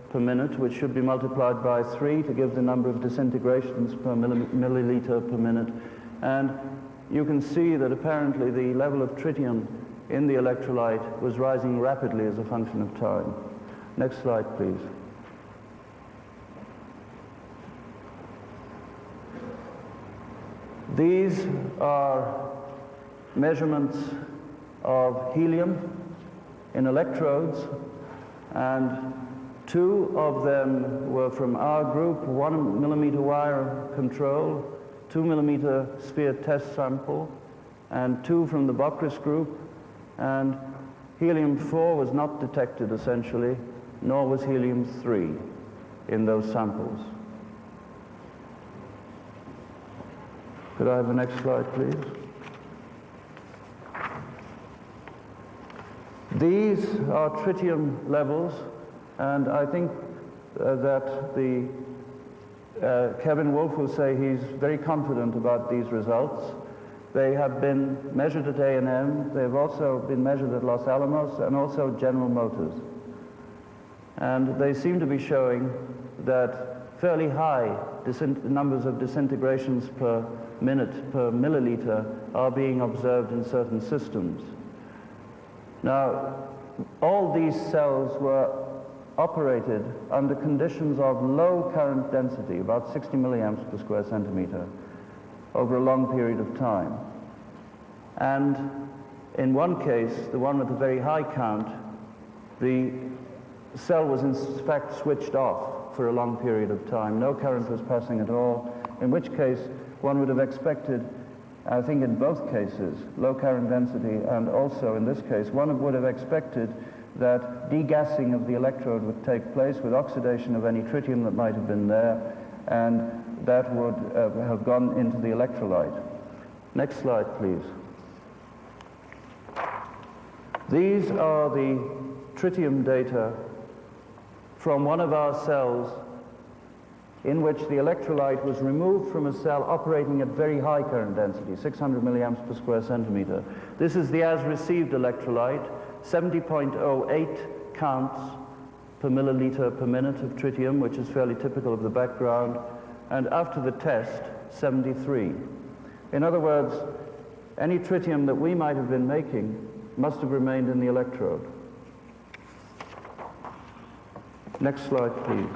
[SPEAKER 8] per minute, which should be multiplied by 3 to give the number of disintegrations per milliliter per minute. And you can see that apparently the level of tritium in the electrolyte was rising rapidly as a function of time. Next slide, please. These are measurements of helium in electrodes, and 2 of them were from our group, 1 millimeter wire control, 2 millimeter sphere test sample, and 2 from the Bockris group, and helium-4 was not detected essentially, nor was helium-3 in those samples. Could I have the next slide, please? These are tritium levels, and I think that Kevin Wolf will say he's very confident about these results. They have been measured at A&M, they've also been measured at Los Alamos, and also General Motors. And they seem to be showing that fairly high numbers of disintegrations per minute per milliliter are being observed in certain systems. Now, all these cells were operated under conditions of low current density, about 60 milliamps per square centimeter, over a long period of time. And in one case, the one with a very high count, the cell was in fact switched off for a long period of time. No current was passing at all, in which case one would have expected, I think in both cases, low current density, and also in this case, one would have expected that degassing of the electrode would take place with oxidation of any tritium that might have been there, and that would have gone into the electrolyte. Next slide, please. These are the tritium data from one of our cells in which the electrolyte was removed from a cell operating at very high current density, 600 milliamps per square centimeter. This is the as-received electrolyte, 70.08 counts per milliliter per minute of tritium, which is fairly typical of the background, and after the test, 73. In other words, any tritium that we might have been making must have remained in the electrode. Next slide, please.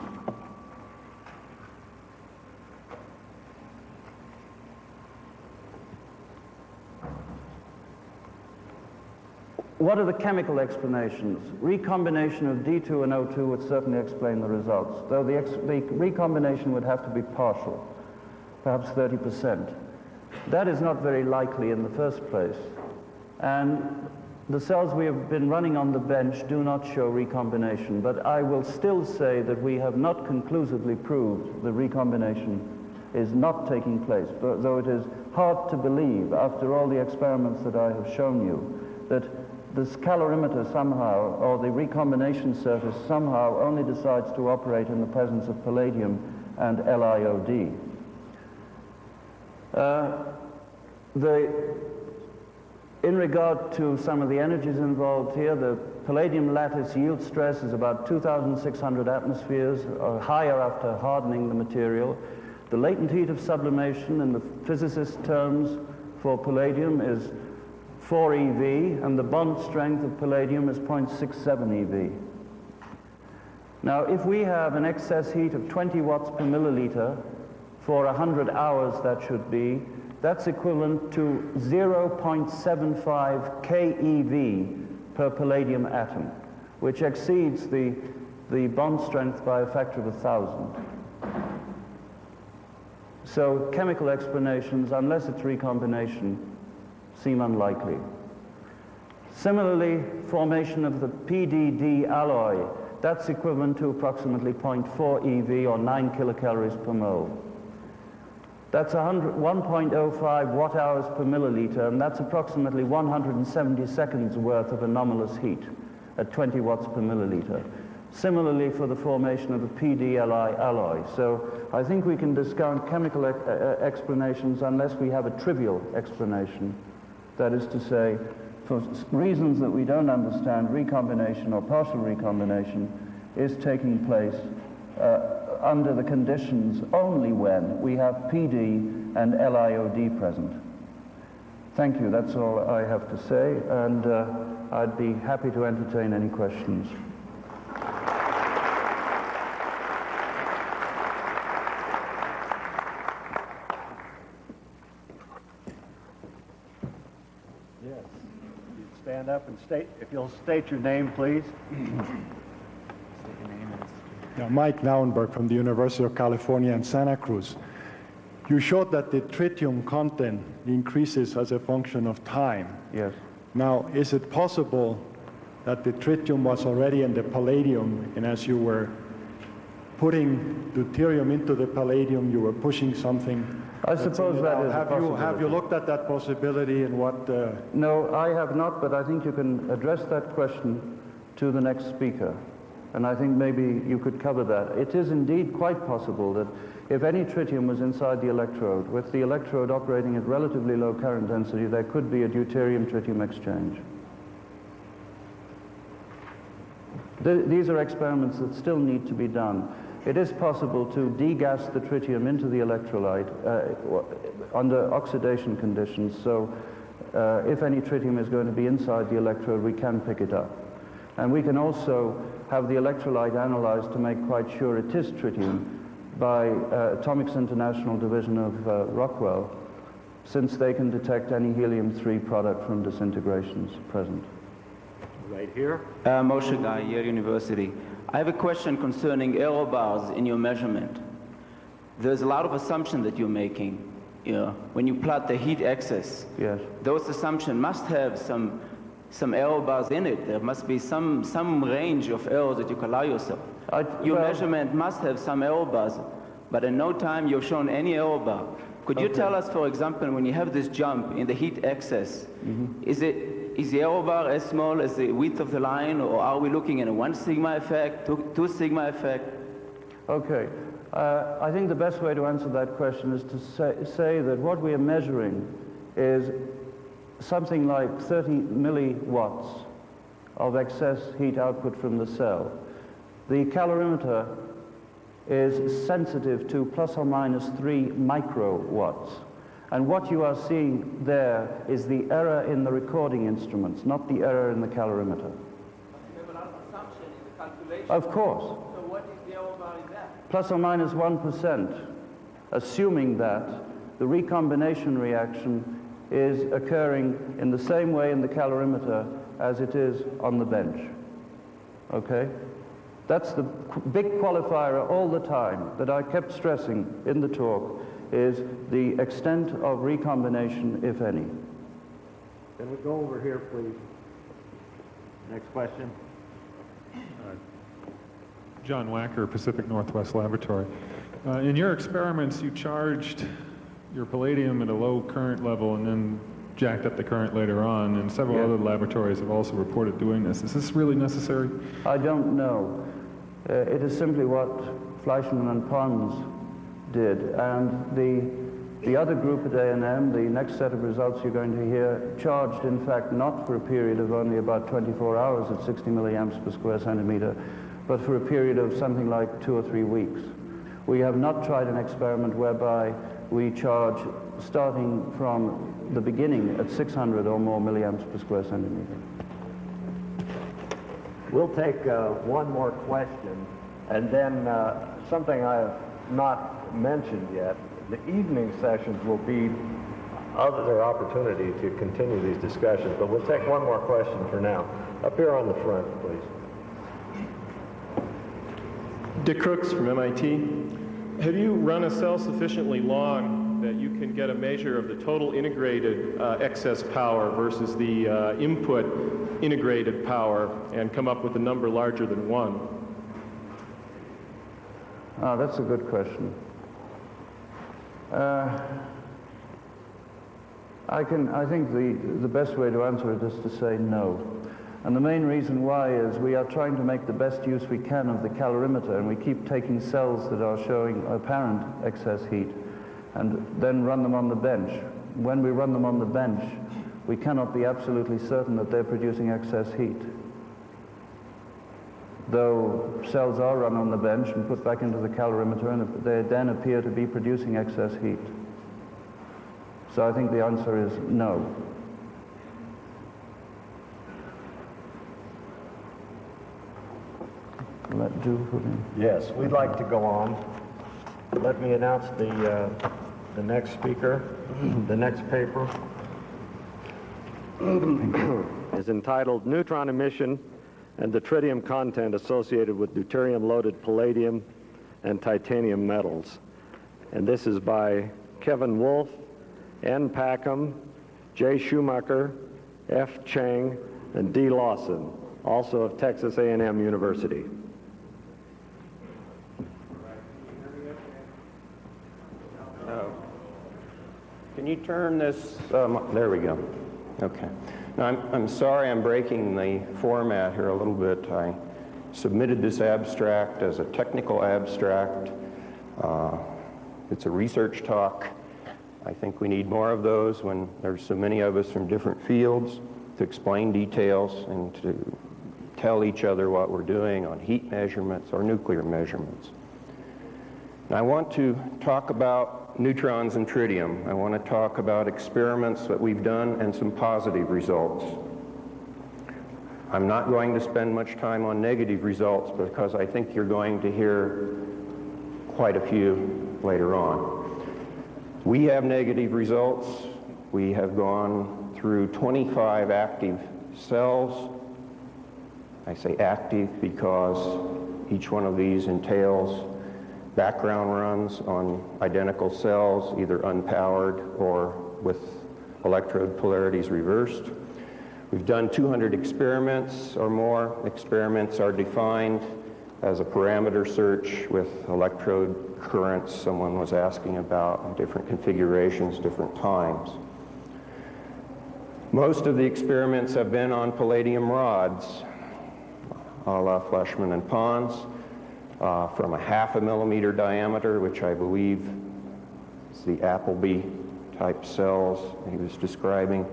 [SPEAKER 8] What are the chemical explanations? Recombination of D2 and O2 would certainly explain the results, though the recombination would have to be partial, perhaps 30%. That is not very likely in the first place, and the cells we have been running on the bench do not show recombination, but I will still say that we have not conclusively proved the recombination is not taking place, but though it is hard to believe after all the experiments that I have shown you that this calorimeter somehow, or the recombination surface somehow only decides to operate in the presence of palladium and LiOD. In regard to some of the energies involved here, the palladium lattice yield stress is about 2,600 atmospheres, or higher after hardening the material. The latent heat of sublimation in the physicist terms for palladium is 4 eV, and the bond strength of palladium is 0.67 eV. Now, if we have an excess heat of 20 watts per milliliter for 100 hours, that should be, that's equivalent to 0.75 keV per palladium atom, which exceeds the bond strength by a factor of 1,000. So chemical explanations, unless it's recombination, seem unlikely. Similarly, formation of the PDD alloy, that's equivalent to approximately 0.4 eV or 9 kilocalories per mole. That's 1.05 watt-hours per milliliter, and that's approximately 170 seconds worth of anomalous heat at 20 watts per milliliter. Similarly for the formation of the PDLI alloy. So I think we can discount chemical explanations unless we have a trivial explanation. That is to say, for reasons that we don't understand, recombination or partial recombination is taking place under the conditions only when we have PD and LiOD present. Thank you, that's all I have to say, and I'd be happy to entertain any questions.
[SPEAKER 4] Yes, stand up and state, if you'll state your name, please.
[SPEAKER 3] State your name is
[SPEAKER 9] Mike Nauenberg from the University of California in Santa Cruz. You showed that the tritium content increases as a function of time.
[SPEAKER 8] Yes.
[SPEAKER 9] Now, is it possible that the tritium was already in the palladium, and as you were putting deuterium into the palladium, you were pushing something?
[SPEAKER 8] I suppose that is a possibility.
[SPEAKER 9] Have you looked at that possibility and what?
[SPEAKER 8] No, I have not, but I think you can address that question to the next speaker. And I think maybe you could cover that. It is indeed quite possible that if any tritium was inside the electrode, with the electrode operating at relatively low current density, there could be a deuterium-tritium exchange. These are experiments that still need to be done. It is possible to degas the tritium into the electrolyte under oxidation conditions, so if any tritium is going to be inside the electrode, we can pick it up. And we can also have the electrolyte analyzed to make quite sure it is tritium by Atomics International Division of Rockwell, since they can detect any helium-3 product from disintegrations present.
[SPEAKER 9] Right here.
[SPEAKER 10] Moshe Guy, Yale University. I have a question concerning error bars in your measurement. There's a lot of assumption that you're making. When you plot the heat excess,
[SPEAKER 8] yes,
[SPEAKER 10] those assumptions must have some error bars in it. There must be some range of errors that you can allow yourself. Your measurement must have some error bars, but in no time you've shown any error bar. Could you tell us, for example, when you have this jump in the heat excess, is the error bar as small as the width of the line, or are we looking at a 1 sigma effect, 2 sigma effect?
[SPEAKER 8] Okay. I think the best way to answer that question is to say that what we are measuring is something like 30 milliwatts of excess heat output from the cell. The calorimeter is sensitive to plus or minus 3 microwatts. And what you are seeing there is the error in the recording instruments, not the error in the calorimeter.
[SPEAKER 10] You have a lot of assumption in the calculation.
[SPEAKER 8] Of course.
[SPEAKER 10] So what is the error bar in that?
[SPEAKER 8] Plus or minus 1%, assuming that the recombination reaction is occurring in the same way in the calorimeter as it is on the bench. Okay? That's the big qualifier all the time that I kept stressing in the talk, is the extent of recombination, if any.
[SPEAKER 4] Can we go over here, please? Next question.
[SPEAKER 11] John Wacker, Pacific Northwest Laboratory. In your experiments, you charged your palladium at a low current level and then jacked up the current later on, and several other laboratories have also reported doing this. Is this really necessary?
[SPEAKER 8] I don't know. It is simply what Fleischmann and Pons did, and the other group at A&M, the next set of results you're going to hear, charged in fact not for a period of only about 24 hours at 60 milliamps per square centimeter, but for a period of something like 2 or 3 weeks. We have not tried an experiment whereby we charge starting from the beginning at 600 or more milliamps per square centimeter.
[SPEAKER 4] We'll take one more question, and then something I have not mentioned yet. The evening sessions will be other opportunity to continue these discussions, but we'll take one more question for now. Up here on the front, please.
[SPEAKER 12] Dick Crooks from MIT. Have you run a cell sufficiently long that you can get a measure of the total integrated excess power versus the input integrated power and come up with a number larger than 1?
[SPEAKER 8] That's a good question. I think the best way to answer it is to say no. And the main reason why is we are trying to make the best use we can of the calorimeter, and we keep taking cells that are showing apparent excess heat and then run them on the bench. When we run them on the bench, we cannot be absolutely certain that they're producing excess heat. Though cells are run on the bench and put back into the calorimeter, and they then appear to be producing excess heat. So I think the answer is no.
[SPEAKER 4] Yes, we'd like to go on. Let me announce the next speaker. The next paper is entitled Neutron Emission and the tritium content associated with deuterium-loaded palladium and titanium metals. And this is by Kevin Wolf, N. Packham, J. Schumacher, F. Chang, and D. Lawson, also of Texas A&M University.
[SPEAKER 13] Can you turn this, there we go. Okay. Now, I'm sorry I'm breaking the format here a little bit. I submitted this abstract as a technical abstract. It's a research talk. I think we need more of those when there's so many of us from different fields to explain details and to tell each other what we're doing on heat measurements or nuclear measurements. And I want to talk about neutrons and tritium. I want to talk about experiments that we've done and some positive results. I'm not going to spend much time on negative results because I think you're going to hear quite a few later on. We have negative results. We have gone through 25 active cells. I say active because each one of these entails background runs on identical cells, either unpowered or with electrode polarities reversed. We've done 200 experiments or more. Experiments are defined as a parameter search with electrode currents someone was asking about in different configurations, different times. Most of the experiments have been on palladium rods, a la Fleischmann and Pons, from a 0.5 millimeter diameter, which I believe is the Appleby type cells he was describing,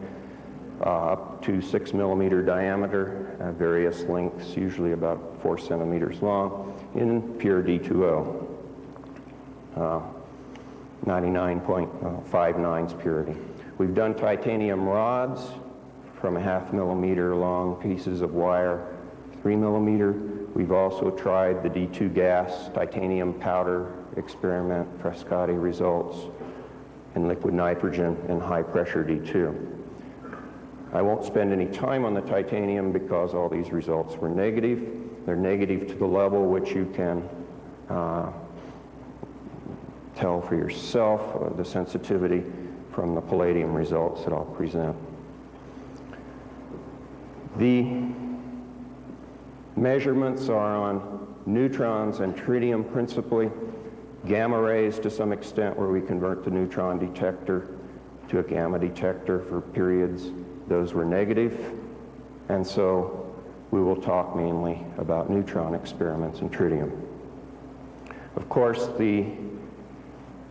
[SPEAKER 13] up to 6 millimeter diameter, various lengths, usually about 4 centimeters long, in pure D2O, 99.59 purity. We've done titanium rods from a 0.5 millimeter long pieces of wire, 3 millimeter. We've also tried the D2 gas titanium powder experiment, Frascati results, in liquid nitrogen and high pressure D2. I won't spend any time on the titanium because all these results were negative. They're negative to the level which you can tell for yourself the sensitivity from the palladium results that I'll present. The measurements are on neutrons and tritium principally, gamma rays to some extent where we convert the neutron detector to a gamma detector for periods. Those were negative, and so we will talk mainly about neutron experiments in tritium. Of course, the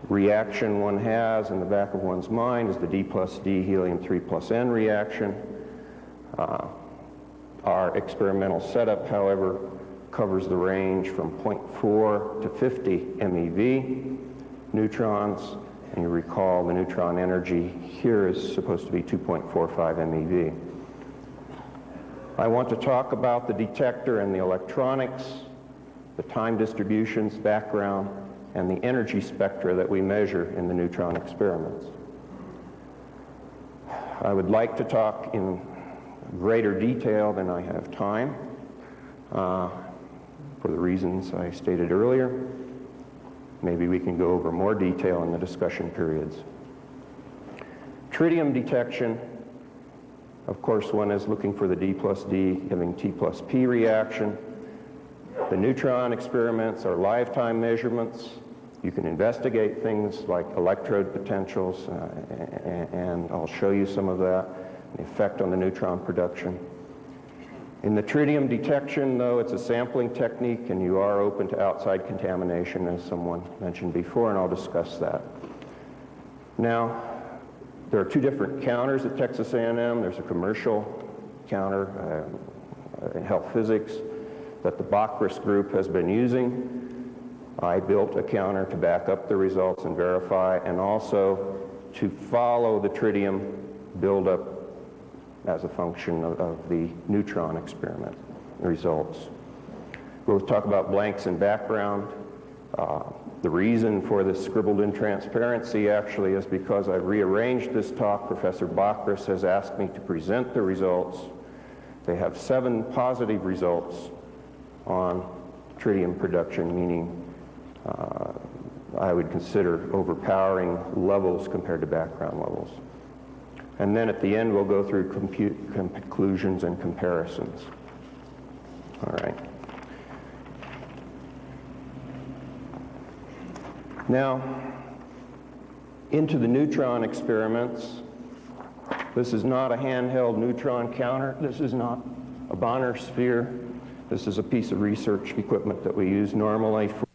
[SPEAKER 13] reaction one has in the back of one's mind is the D plus D helium 3 plus N reaction. Our experimental setup, however, covers the range from 0.4 to 50 MeV neutrons. And you recall the neutron energy here is supposed to be 2.45 MeV. I want to talk about the detector and the electronics, the time distributions, background, and the energy spectra that we measure in the neutron experiments. I would like to talk in greater detail than I have time for the reasons I stated earlier. Maybe we can go over more detail in the discussion periods. Tritium detection, of course, one is looking for the D plus D giving T plus P reaction. The neutron experiments are lifetime measurements. You can investigate things like electrode potentials, and I'll show you some of that, the effect on the neutron production. In the tritium detection, though, it's a sampling technique, and you are open to outside contamination, as someone mentioned before, and I'll discuss that. Now, there are two different counters at Texas A&M. There's a commercial counter in health physics that the Bockris group has been using. I built a counter to back up the results and verify, and also to follow the tritium buildup as a function of the neutron experiment results. We'll talk about blanks and background. The reason for this scribbled in transparency actually is because I've rearranged this talk. Professor Bockris has asked me to present the results They have 7 positive results on tritium production, meaning I would consider overpowering levels compared to background levels. And then at the end, we'll go through conclusions and comparisons. All right. Now, into the neutron experiments. This is not a handheld neutron counter. This is not a Bonner sphere. This is a piece of research equipment that we use normally for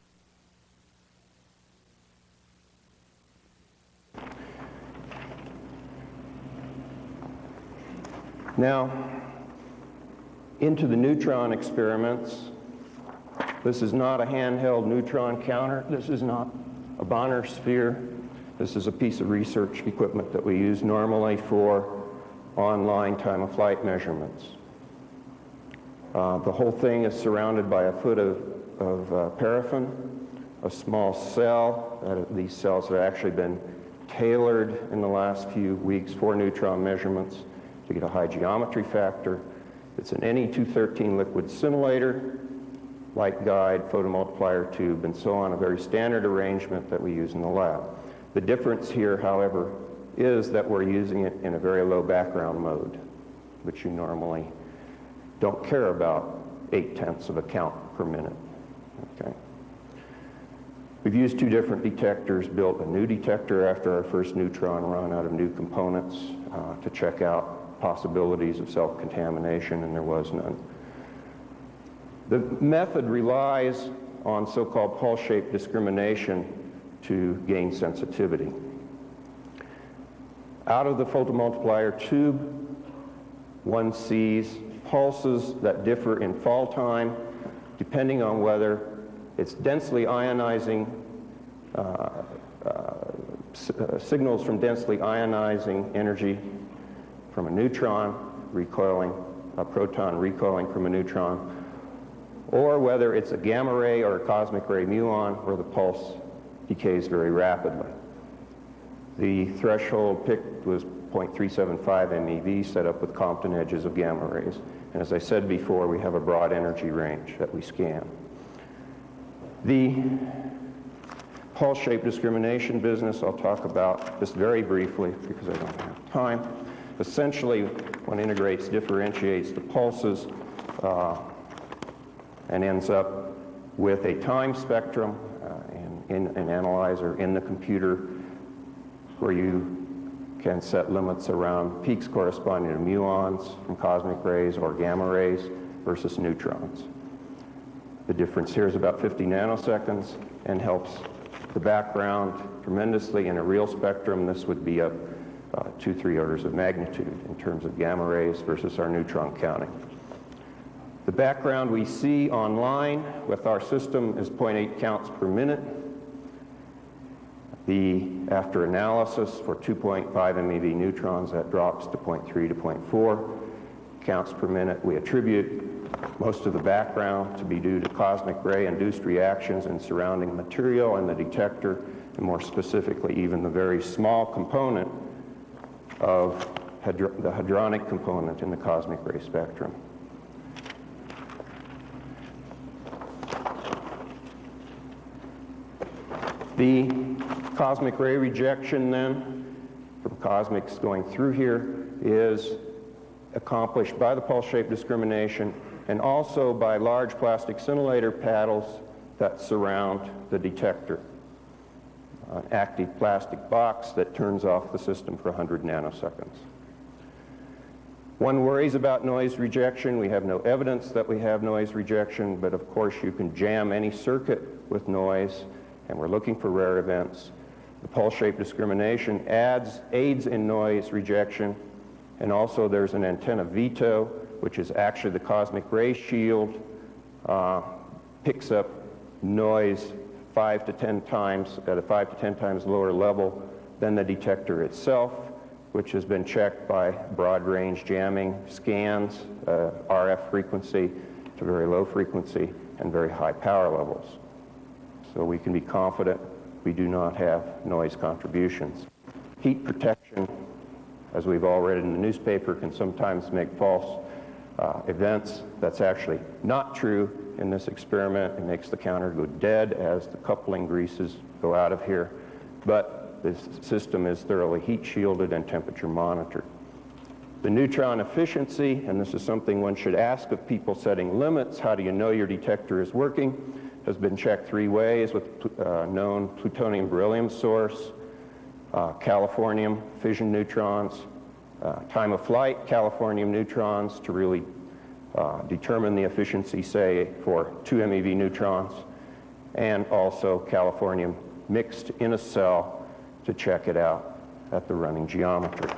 [SPEAKER 13] Now, into the neutron experiments. This is not a handheld neutron counter. This is not a Bonner sphere. This is a piece of research equipment that we use normally for online time-of-flight measurements. The whole thing is surrounded by a foot of paraffin, a small cell. These cells have actually been tailored in the last few weeks for neutron measurements to get a high geometry factor. It's an Ne213 liquid simulator, light guide, photomultiplier tube, and so on, a very standard arrangement that we use in the lab. The difference here, however, is that we're using it in a very low background mode, which you normally don't care about 0.8 of a count per minute. Okay. We've used 2 different detectors, built a new detector after our first neutron run out of new components to check out possibilities of self-contamination, and there was none. The method relies on so-called pulse-shape discrimination to gain sensitivity. Out of the photomultiplier tube, one sees pulses that differ in fall time depending on whether it's densely ionizing, signals from densely ionizing energy from a neutron recoiling, a proton recoiling from a neutron, or whether it's a gamma ray or a cosmic ray muon where the pulse decays very rapidly. The threshold picked was 0.375 MeV, set up with Compton edges of gamma rays. And as I said before, we have a broad energy range that we scan. The pulse-shape discrimination business I'll talk about just very briefly because I don't have time. Essentially, one integrates, differentiates the pulses and ends up with a time spectrum in an analyzer in the computer where you can set limits around peaks corresponding to muons from cosmic rays or gamma rays versus neutrons. The difference here is about 50 nanoseconds and helps the background tremendously. In a real spectrum, this would be up 2-3 orders of magnitude in terms of gamma rays versus our neutron counting. The background we see online with our system is 0.8 counts per minute. After analysis for 2.5 MeV neutrons, that drops to 0.3 to 0.4 counts per minute. We attribute most of the background to be due to cosmic ray-induced reactions in surrounding material and the detector, and more specifically, even the very small component of the hadronic component in the cosmic ray spectrum. The cosmic ray rejection then from cosmics going through here is accomplished by the pulse-shape discrimination and also by large plastic scintillator paddles that surround the detector. An active plastic box that turns off the system for 100 nanoseconds. One worries about noise rejection. We have no evidence that we have noise rejection, but of course you can jam any circuit with noise, and we're looking for rare events. The pulse-shape discrimination aids in noise rejection, and also there's an antenna veto, which is actually the cosmic ray shield, picks up noise 5 to 10 times at a 5 to 10 times lower level than the detector itself, which has been checked by broad range jamming scans, RF frequency to very low frequency and very high power levels. So we can be confident we do not have noise contributions. Heat protection, as we've all read in the newspaper, can sometimes make false events. That's actually not true in this experiment. It makes the counter go dead as the coupling greases go out of here. But this system is thoroughly heat shielded and temperature monitored. The neutron efficiency, and this is something one should ask of people setting limits, how do you know your detector is working, has been checked 3 ways with known plutonium-beryllium source, californium fission neutrons, time of flight californium neutrons to really determine the efficiency, say, for 2 MeV neutrons, and also californium mixed in a cell to check it out at the running geometry.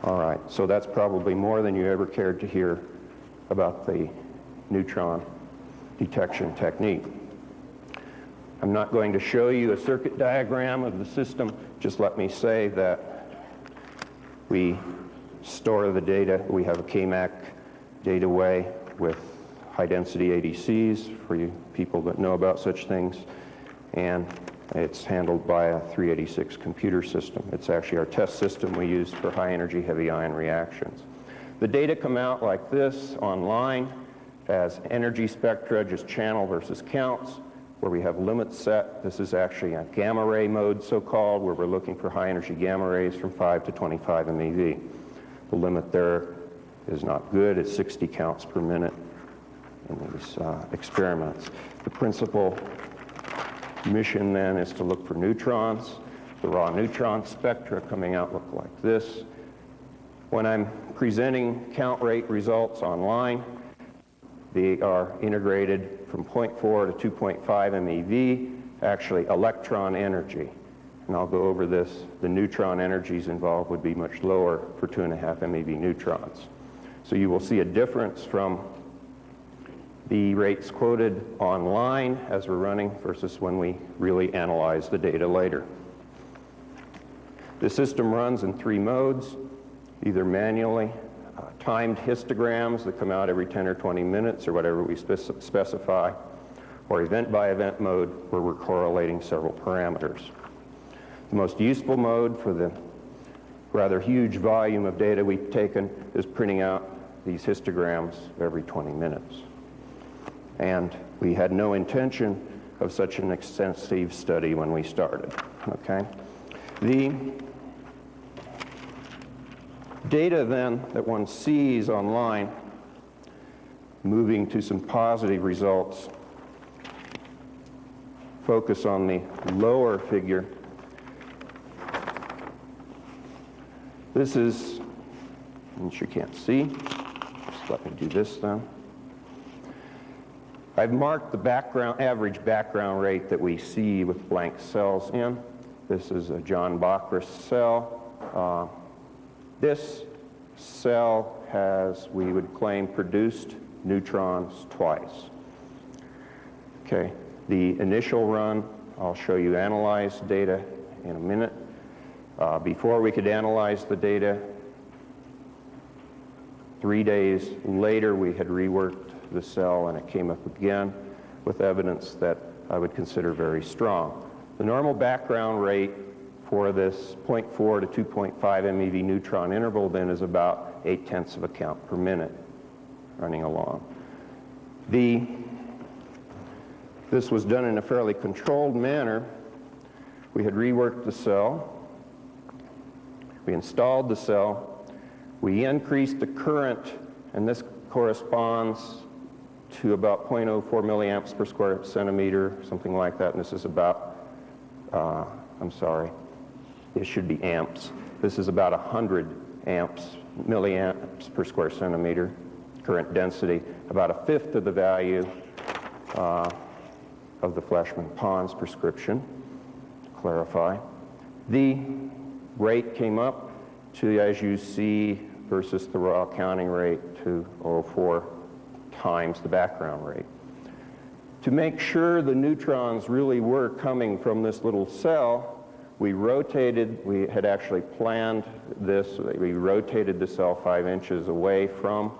[SPEAKER 13] All right, so that's probably more than you ever cared to hear about the neutron detection technique. I'm not going to show you a circuit diagram of the system. Just let me say that we store the data. We have a KMAC data way with high-density ADCs for you people that know about such things, and it's handled by a 386 computer system. It's actually our test system we use for high-energy heavy ion reactions. The data come out like this online as energy spectra, just channel versus counts, where we have limits set. This is actually a gamma ray mode, so-called, where we're looking for high-energy gamma rays from 5 to 25 MeV. The limit there is not good. It's 60 counts per minute in these experiments. The principal mission then is to look for neutrons. The raw neutron spectra coming out look like this. When I'm presenting count rate results online, they are integrated from 0.4 to 2.5 MeV, actually electron energy. And I'll go over this. The neutron energies involved would be much lower for 2.5 MeV neutrons. So you will see a difference from the rates quoted online as we're running versus when we really analyze the data later. The system runs in 3 modes, either manually, timed histograms that come out every 10 or 20 minutes or whatever we specify, or event-by-event mode where we're correlating several parameters. The most useful mode for the rather huge volume of data we've taken is printing out these histograms every 20 minutes. And we had no intention of such an extensive study when we started, okay? The data then that one sees online, moving to some positive results, focus on the lower figure. This is, which you can't see, just let me do this then. I've marked the background, average background rate that we see with blank cells in. This is a John Bockris cell. This cell has, we would claim, produced neutrons twice. Okay, the initial run, I'll show you analyzed data in a minute. Before we could analyze the data, 3 days later we had reworked the cell and it came up again with evidence that I would consider very strong. The normal background rate for this 0.4 to 2.5 MeV neutron interval then is about 0.8 of a count per minute running along. This was done in a fairly controlled manner. We had reworked the cell. We installed the cell. We increased the current, and this corresponds to about 0.04 milliamps per square centimeter, something like that. And this is about, I'm sorry, it should be amps. This is about 100 milliamps per square centimeter current density, about 1/5 of the value of the Fleischmann-Pons prescription, to clarify. The rate came up to, as you see, versus the raw counting rate, to 0.04 times the background rate. To make sure the neutrons really were coming from this little cell, we had actually planned this, we rotated the cell 5 inches away from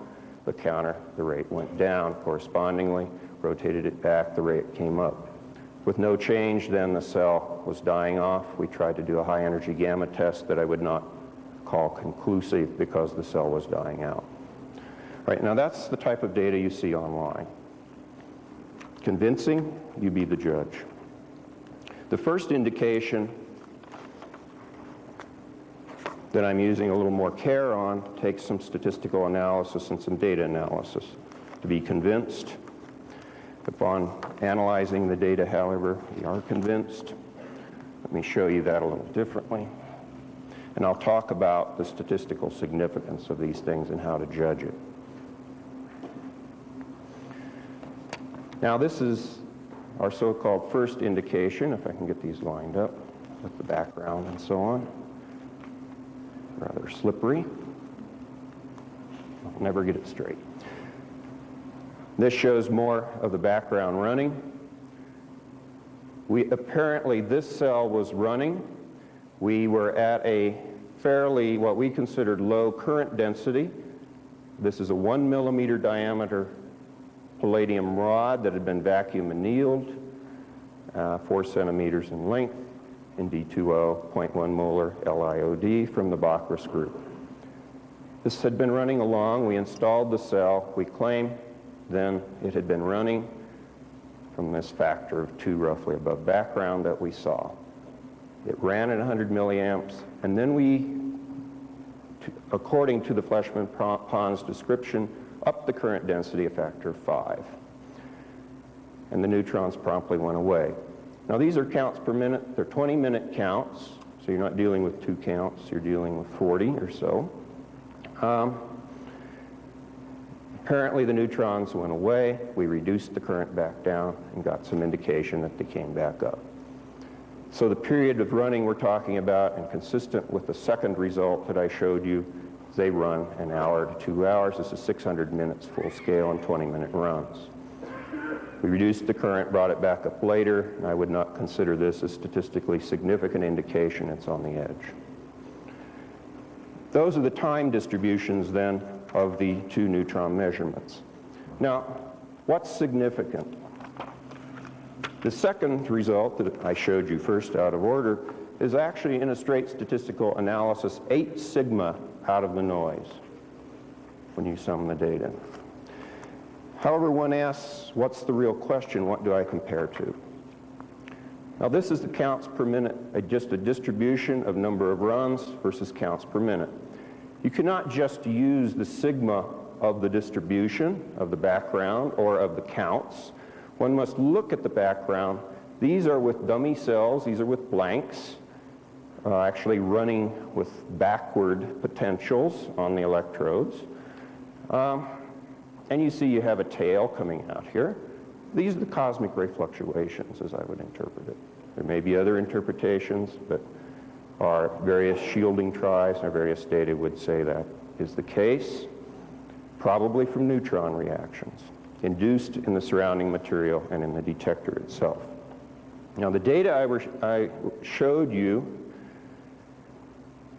[SPEAKER 13] the counter. The rate went down correspondingly, rotated it back, the rate came up. With no change, then the cell was dying off. We tried to do a high energy gamma test that I would not call conclusive because the cell was dying out. Right, now that's the type of data you see online. Convincing? You be the judge. The first indication that I'm using a little more care on takes some statistical analysis and some data analysis to be convinced. Upon analyzing the data, however, we are convinced. Let me show you that a little differently. And I'll talk about the statistical significance of these things and how to judge it. Now, this is our so-called first indication, if I can get these lined up with the background and so on. Rather slippery. I'll never get it straight. This shows more of the background running. Apparently, this cell was running. We were at a fairly, what we considered low current density. This is a 1 millimeter diameter palladium rod that had been vacuum annealed, 4 centimeters in length, in D2O, 0.1 molar LiOD from the Bacchus group. This had been running along. We installed the cell. We claim then it had been running from this factor of 2 roughly above background that we saw. It ran at 100 milliamps, and then we, according to the Fleischmann-Pons description, upped the current density a factor of 5. And the neutrons promptly went away. Now these are counts per minute. They're 20-minute counts, so you're not dealing with 2 counts. You're dealing with 40 or so. Apparently the neutrons went away. We reduced the current back down and got some indication that they came back up. So the period of running we're talking about, and consistent with the second result that I showed you, they run an hour to 2 hours. This is 600 minutes full scale and 20-minute runs. We reduced the current, brought it back up later, and I would not consider this a statistically significant indication. It's on the edge. Those are the time distributions then of the 2 neutron measurements. Now, what's significant? The second result that I showed you first out of order is actually in a straight statistical analysis 8 sigma out of the noise when you sum the data. However, one asks, what's the real question? What do I compare to? Now this is the counts per minute, just a distribution of number of runs versus counts per minute. You cannot just use the sigma of the distribution of the background or of the counts. One must look at the background. These are with dummy cells. These are with blanks, actually running with backward potentials on the electrodes. And you see you have a tail coming out here. These are the cosmic ray fluctuations, as I would interpret it. There may be other interpretations, but our various shielding tries and our various data would say that is the case, probably from neutron reactions, induced in the surrounding material and in the detector itself. Now the data I showed you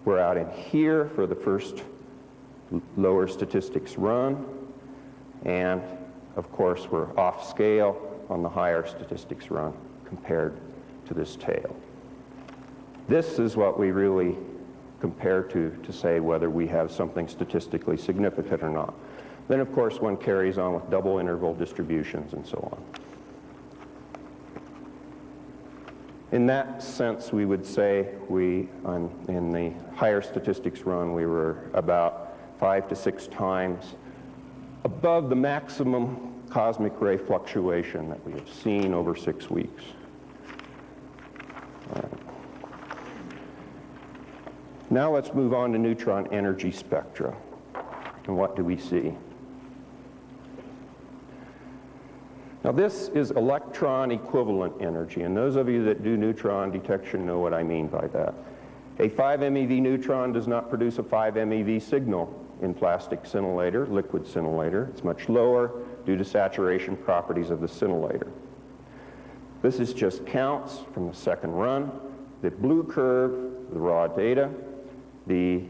[SPEAKER 13] were out in here for the first lower statistics run, and of course we're off scale on the higher statistics run compared to this tail. This is what we really compare to say whether we have something statistically significant or not. Then of course one carries on with double interval distributions and so on. In that sense, we would say in the higher statistics run, we were about 5 to 6 times above the maximum cosmic ray fluctuation that we have seen over 6 weeks. All right. Now let's move on to neutron energy spectra. And what do we see? Now this is electron equivalent energy, and those of you that do neutron detection know what I mean by that. A 5 MeV neutron does not produce a 5 MeV signal in plastic scintillator, liquid scintillator. It's much lower due to saturation properties of the scintillator. This is just counts from the second run. The blue curve, the raw data, the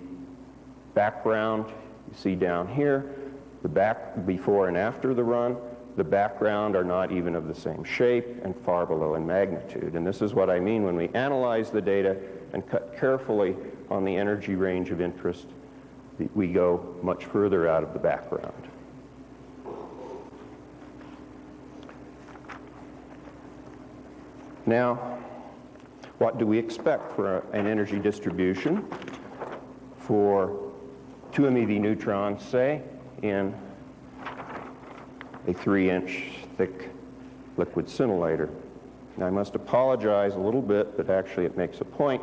[SPEAKER 13] background you see down here, the before and after the run. The background are not even of the same shape and far below in magnitude. And this is what I mean when we analyze the data and cut carefully on the energy range of interest, we go much further out of the background. Now, what do we expect for an energy distribution for 2 MeV neutrons, say, in a 3-inch thick liquid scintillator? Now, I must apologize a little bit, but actually it makes a point.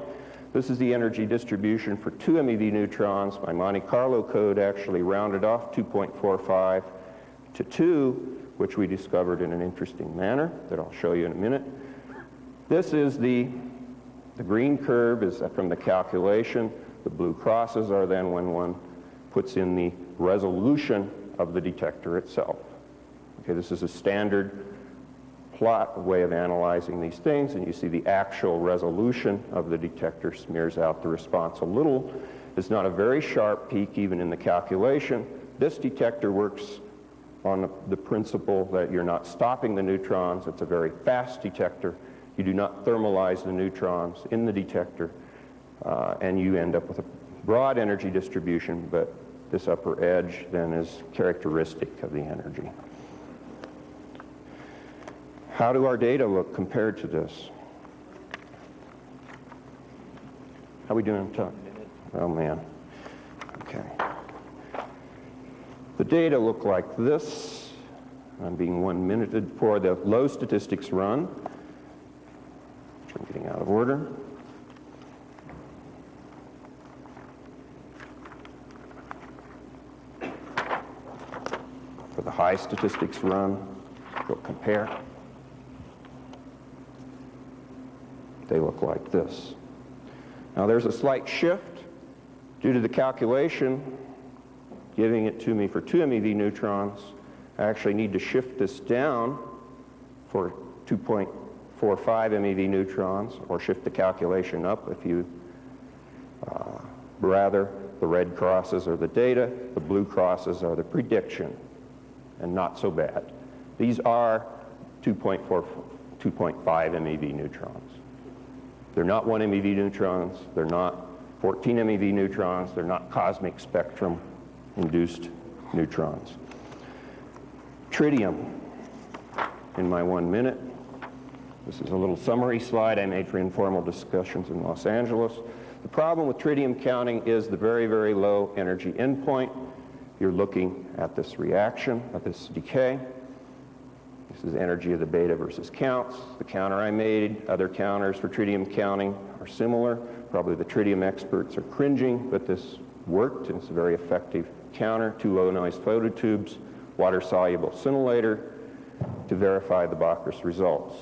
[SPEAKER 13] This is the energy distribution for 2 MeV neutrons. My Monte Carlo code actually rounded off 2.45 to 2, which we discovered in an interesting manner that I'll show you in a minute. This is the green curve is from the calculation. The blue crosses are then when one puts in the resolution of the detector itself. Okay, this is a standard plot way of analyzing these things, and you see the actual resolution of the detector smears out the response a little. It's not a very sharp peak even in the calculation. This detector works on the principle that you're not stopping the neutrons. It's a very fast detector. You do not thermalize the neutrons in the detector, and you end up with a broad energy distribution, but this upper edge then is characteristic of the energy. How do our data look compared to this? How are we doing, Tuck? Oh, man. Okay. The data look like this. I'm being 1 minuted for the low statistics run. I'm getting out of order. For the high statistics run, we'll compare. They look like this. Now there's a slight shift due to the calculation giving it to me for 2 MeV neutrons. I actually need to shift this down for 2.45 MeV neutrons, or shift the calculation up if you rather. The red crosses are the data, the blue crosses are the prediction, and not so bad. These are 2.5 MeV neutrons. They're not 1 MeV neutrons, they're not 14 MeV neutrons, they're not cosmic spectrum induced neutrons. Tritium, in my 1 minute. This is a little summary slide I made for informal discussions in Los Angeles. The problem with tritium counting is the very, very low energy endpoint. You're looking at this reaction, at this decay. This is energy of the beta versus counts. The counter I made, other counters for tritium counting are similar. Probably the tritium experts are cringing, but this worked, and it's a very effective counter. 2 low noise phototubes, water-soluble scintillator to verify the Bacchus results.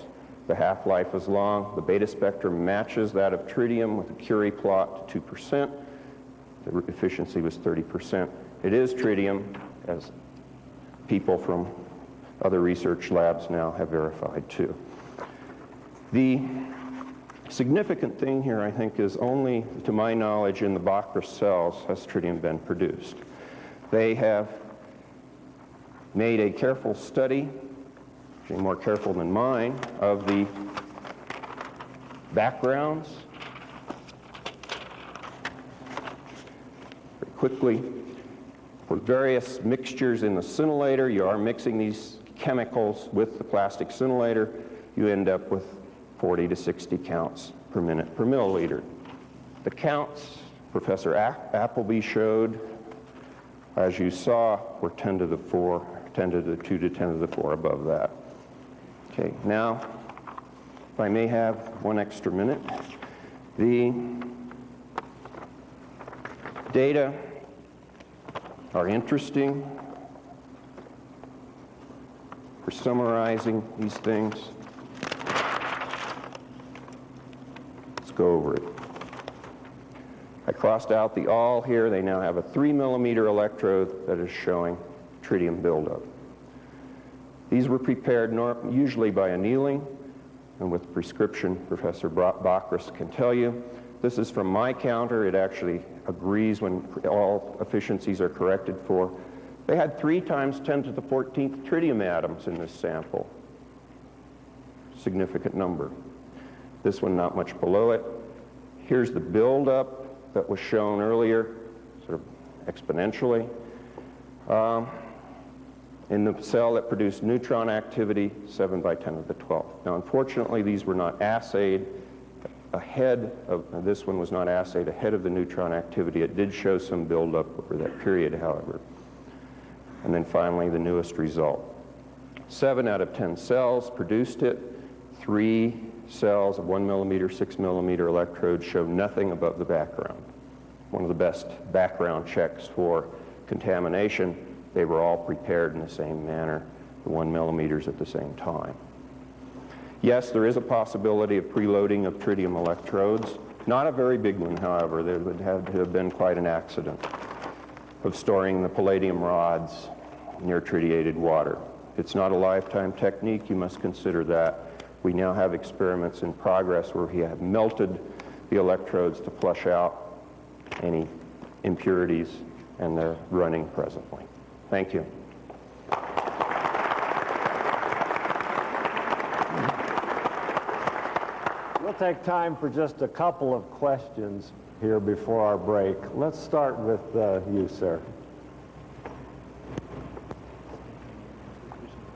[SPEAKER 13] The half-life is long. The beta spectrum matches that of tritium with a Curie plot to 2%. The efficiency was 30%. It is tritium, as people from other research labs now have verified too. The significant thing here, I think, is only, to my knowledge, in the Bacchus cells has tritium been produced. They have made a careful study, actually more careful than mine, of the backgrounds. Very quickly, for various mixtures in the scintillator, you are mixing these chemicals with the plastic scintillator, you end up with 40 to 60 counts per minute per milliliter. The counts Professor Appleby showed, as you saw, were 10 to the 4, 10 to the 2 to 10 to the 4 above that. Okay, now, if I may have 1 extra minute, the data are interesting for summarizing these things. Let's go over it. I crossed out the all here. They now have a 3 millimeter electrode that is showing tritium buildup. These were prepared usually by annealing, and with prescription, Professor Bacchus can tell you. This is from my counter. It actually agrees when all efficiencies are corrected for. They had 3 times 10 to the 14th tritium atoms in this sample. Significant number. This one not much below it. Here's the buildup that was shown earlier, sort of exponentially. In the cell that produced neutron activity, 7 by 10 to the 12th. Now, unfortunately, these were not assayed ahead of, this one was not assayed ahead of the neutron activity. It did show some buildup over that period, however. And then finally, the newest result. 7 out of 10 cells produced it. 3 cells of 1 millimeter, 6 millimeter electrodes showed nothing above the background. One of the best background checks for contamination. They were all prepared in the same manner, the 1 millimeters at the same time. Yes, there is a possibility of preloading of tritium electrodes. Not a very big one, however. There would have to have been quite an accident of storing the palladium rods near tritiated water. It's not a lifetime technique. You must consider that. We now have experiments in progress where we have melted the electrodes to flush out any impurities, and they're running presently. Thank you.
[SPEAKER 4] We'll take time for just a couple of questions here before our break. Let's start with you, sir.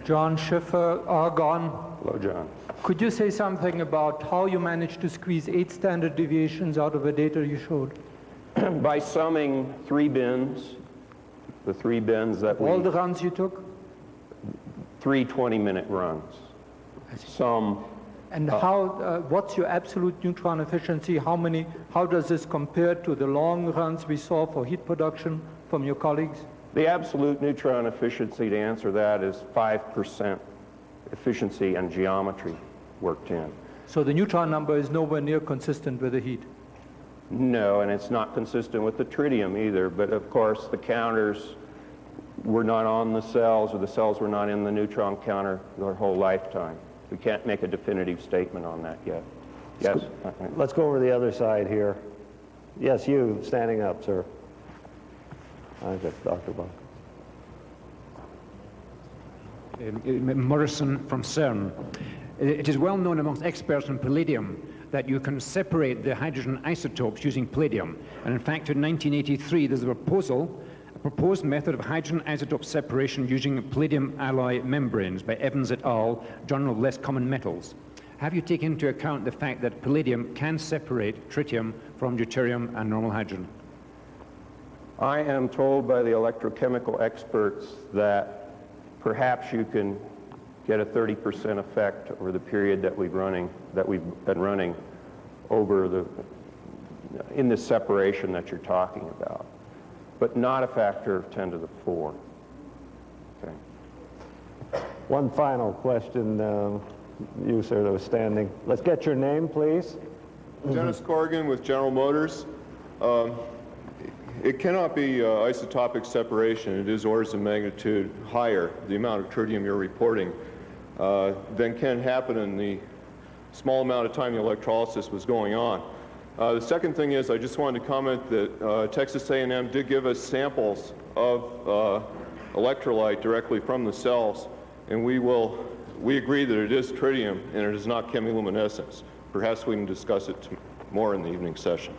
[SPEAKER 14] John Schiffer, Argonne.
[SPEAKER 13] Hello, John.
[SPEAKER 14] Could you say something about how you managed to squeeze 8 standard deviations out of the data you showed?
[SPEAKER 13] By summing 3 bins, the 3 bins that
[SPEAKER 14] all the runs you took?
[SPEAKER 13] 3 20-minute runs. Some.
[SPEAKER 14] And how? What's your absolute neutron efficiency? How does this compare to the long runs we saw for heat production from your colleagues?
[SPEAKER 13] The absolute neutron efficiency, to answer that, is 5% efficiency and geometry worked in.
[SPEAKER 14] So the neutron number is nowhere near consistent with the heat?
[SPEAKER 13] No, and it's not consistent with the tritium either, but of course the counters were not on the cells, or the cells were not in the neutron counter their whole lifetime. We can't make a definitive statement on that yet. Yes?
[SPEAKER 4] Let's go over the other side here. Yes, you, standing up, sir. I got Dr. Buck.
[SPEAKER 15] Morrison from CERN. It is well known amongst experts in palladium that you can separate the hydrogen isotopes using palladium. And in fact, in 1983, there's a proposed method of hydrogen isotope separation using palladium alloy membranes by Evans et al., Journal of Less Common Metals. Have you taken into account the fact that palladium can separate tritium from deuterium and normal hydrogen?
[SPEAKER 13] I am told by the electrochemical experts that perhaps you can get a 30% effect over the period that we've been running over in this separation that you're talking about, but not a factor of 10 to the 4. Okay.
[SPEAKER 4] One final question, you, sir, that was standing. Let's get your name, please.
[SPEAKER 16] Dennis Corrigan with General Motors. It cannot be isotopic separation. It is orders of magnitude higher, the amount of tritium you're reporting, than can happen in the small amount of time the electrolysis was going on. The second thing is, I just wanted to comment that Texas A&M did give us samples of electrolyte directly from the cells, and we agree that it is tritium and it is not chemiluminescence. Perhaps we can discuss it more in the evening session.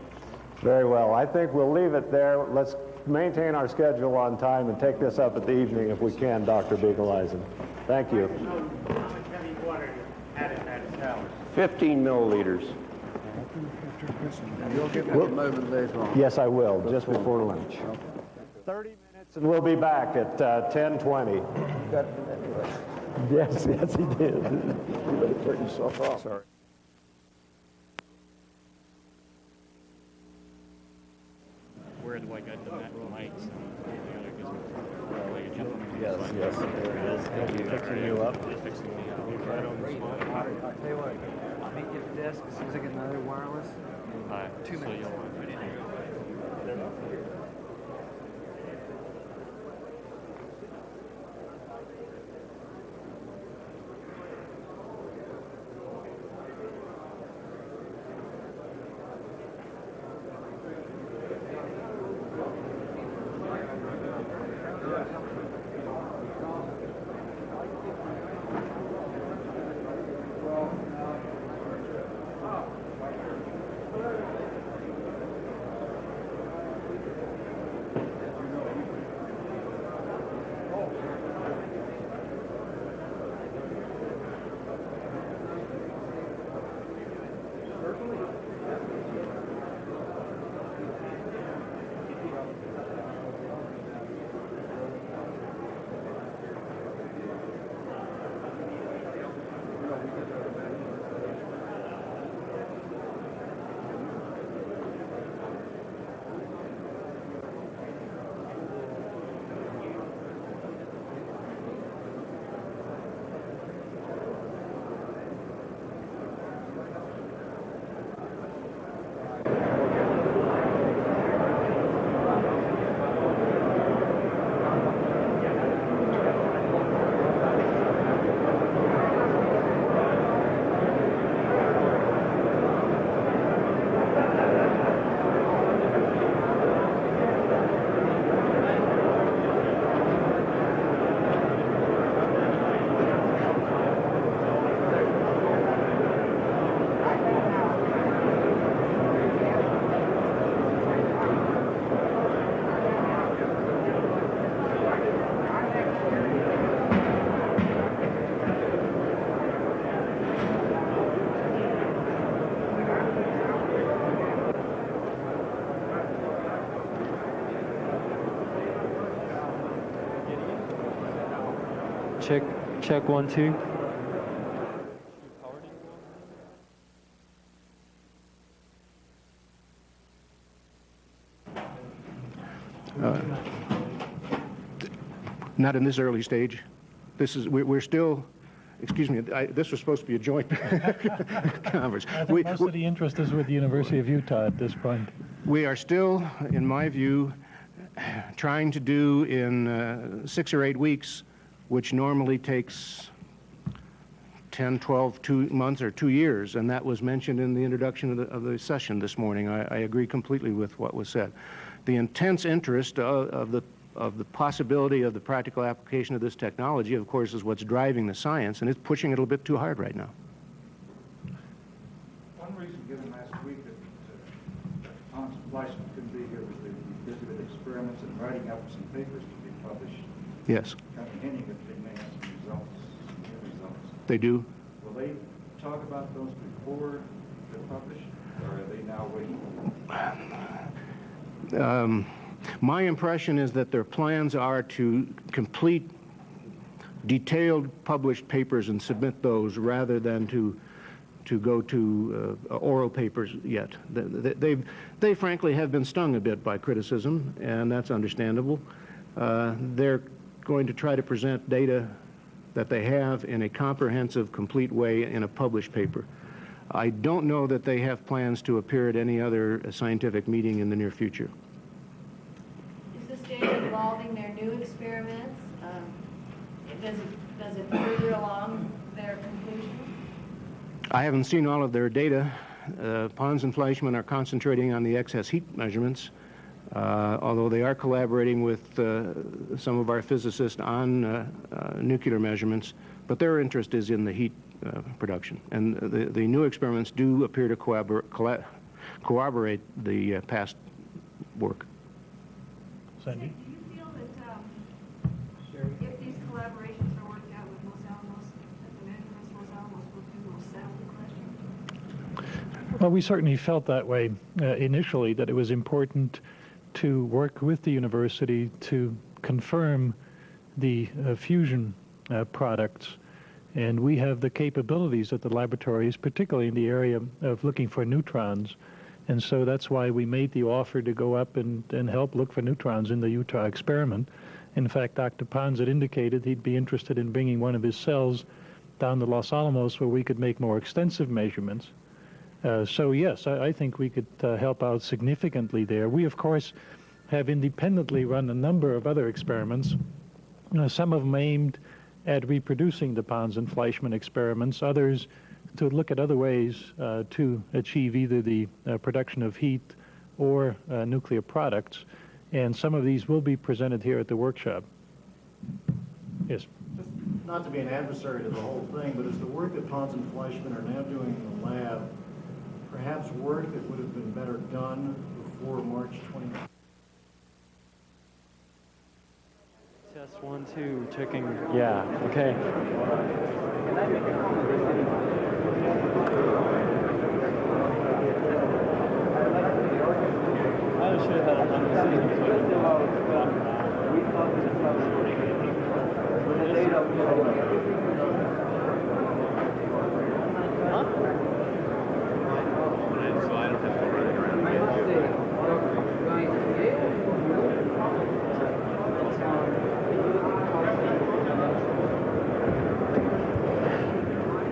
[SPEAKER 4] Very well. I think we'll leave it there. Let's maintain our schedule on time and take this up at the evening if we can, Dr. Beagleisen. Thank you.
[SPEAKER 17] How much heavy water added at the cells?
[SPEAKER 13] 15 milliliters.
[SPEAKER 7] You'll get that moment later on.
[SPEAKER 4] Yes, I will, just before lunch. 30 minutes and we'll be back at 10:20. Yes, yes, he did.
[SPEAKER 7] You better turn yourself off.
[SPEAKER 4] Sorry.
[SPEAKER 17] Where the white guy did that mics.
[SPEAKER 4] Yes, yes, there it is. He'll be fixing you up.
[SPEAKER 17] Fixing me up.
[SPEAKER 2] Right on the spot. I'll tell you what, I'll meet you at the desk as soon as I get another wireless. 2 minutes. Check 1, 2.
[SPEAKER 18] Not in this early stage. We're still, excuse me, this was supposed to be a joint conference.
[SPEAKER 5] I think most of the interest is with the University of Utah at this point.
[SPEAKER 18] We are still, in my view, trying to do in 6 or 8 weeks, which normally takes 10, 12, 2 months or 2 years, and that was mentioned in the introduction of the session this morning. I agree completely with what was said. The intense interest of the possibility of the practical application of this technology, of course, is what's driving the science, and it's pushing it a little bit too hard right now.
[SPEAKER 8] One reason given last week that Hans Fleischmann couldn't be here was that he busy with experiments and writing up some papers to be published.
[SPEAKER 18] Yes.
[SPEAKER 8] Kind of hinting that they may have some results, some new results.
[SPEAKER 18] They do?
[SPEAKER 8] Will they talk about those before they're published, or are they now waiting?
[SPEAKER 18] My impression is that their plans are to complete detailed published papers and submit those rather than to go to oral papers yet. They frankly have been stung a bit by criticism, and that's understandable. They're going to try to present data that they have in a comprehensive, complete way in a published paper. I don't know that they have plans to appear at any other scientific meeting in the near future.
[SPEAKER 19] Is this data involving their new experiments? Does it further along their conclusion?
[SPEAKER 18] I haven't seen all of their data. Pons and Fleischmann are concentrating on the excess heat measurements, although they are collaborating with some of our physicists on nuclear measurements, but their interest is in the heat production. And the new experiments do appear to corroborate the past work.
[SPEAKER 5] Sandy?
[SPEAKER 19] Do you feel that if these collaborations are worked out with Los Alamos, that the measurements Los Alamos will do will settle the question?
[SPEAKER 5] Well, we certainly felt that way initially, that it was important to work with the university to confirm the fusion products. And we have the capabilities at the laboratories, particularly in the area of looking for neutrons. And so that's why we made the offer to go up and help look for neutrons in the Utah experiment. In fact, Dr. Pons had indicated he'd be interested in bringing one of his cells down to Los Alamos where we could make more extensive measurements. So yes, I think we could help out significantly there. We, of course, have independently run a number of other experiments, some of them aimed at reproducing the Pons and Fleischmann experiments, others to look at other ways to achieve either the production of heat or nuclear products. And some of these will be presented here at the workshop. Yes?
[SPEAKER 20] Just not to be an adversary to the whole thing, but is the work that Pons and Fleischmann are now doing in the lab perhaps work that would have been better done before March 20?
[SPEAKER 2] Test 1, 2, checking.
[SPEAKER 5] Yeah, okay.
[SPEAKER 2] I should have had a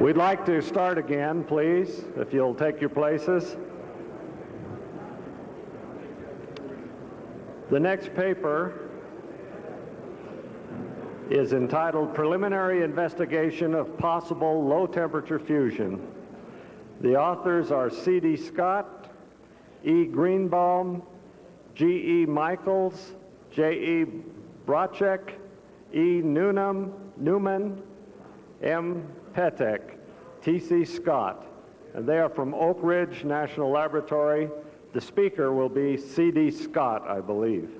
[SPEAKER 4] We'd like to start again, please, if you'll take your places. The next paper is entitled Preliminary Investigation of Possible Low-Temperature Fusion. The authors are C.D. Scott, E. Greenbaum, G.E. Michaels, J.E. Bracek, E. Newman, M. Petek, T.C. Scott, and they are from Oak Ridge National Laboratory. The speaker will be C.D. Scott, I believe.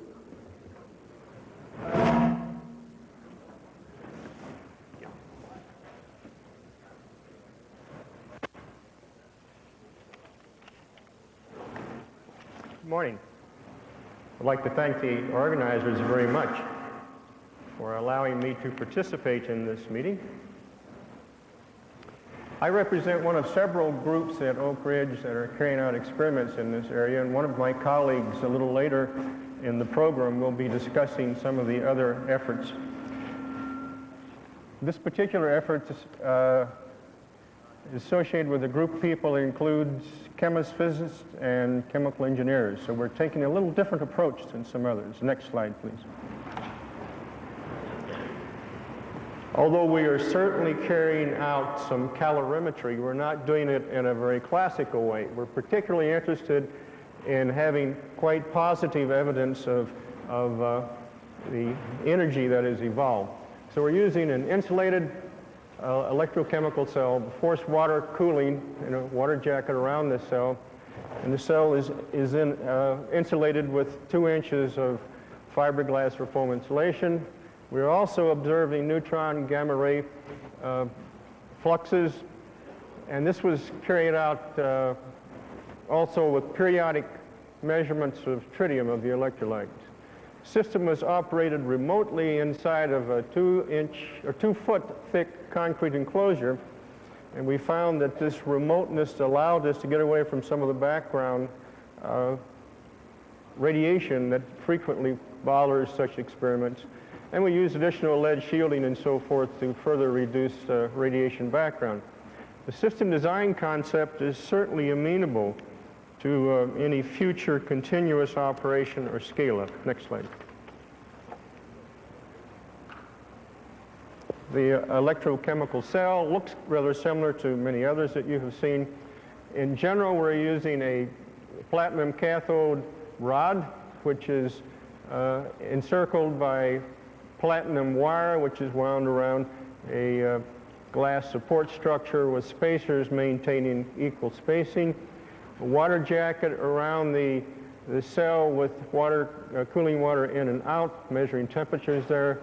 [SPEAKER 21] Good morning. I'd like to thank the organizers very much
[SPEAKER 12] for allowing me to participate in this meeting. I represent one of several groups at Oak Ridge that are carrying out experiments in this area, and one of my colleagues a little later in the program will be discussing some of the other efforts. This particular effort is associated with a group of people that includes chemists, physicists, and chemical engineers. So we're taking a little different approach than some others. Next slide, please. Although we are certainly carrying out some calorimetry, we're not doing it in a very classical way. We're particularly interested in having quite positive evidence of the energy that is evolved. So we're using an insulated electrochemical cell, forced water cooling in a water jacket around this cell, and the cell is insulated with 2 inches of fiberglass or foam insulation. We're also observing neutron gamma ray fluxes, and this was carried out also with periodic measurements of tritium of the electrolyte. The system was operated remotely inside of a 2-foot thick concrete enclosure, and we found that this remoteness allowed us to get away from some of the background radiation that frequently bothers such experiments. And we use additional lead shielding and so forth to further reduce radiation background. The system design concept is certainly amenable to any future continuous operation or scale-up. Next slide. The electrochemical cell looks rather similar to many others that you have seen. In general, we're using a platinum cathode rod, which is encircled by platinum wire, which is wound around a glass support structure with spacers maintaining equal spacing. A water jacket around the cell with water, cooling water in and out, measuring temperatures there.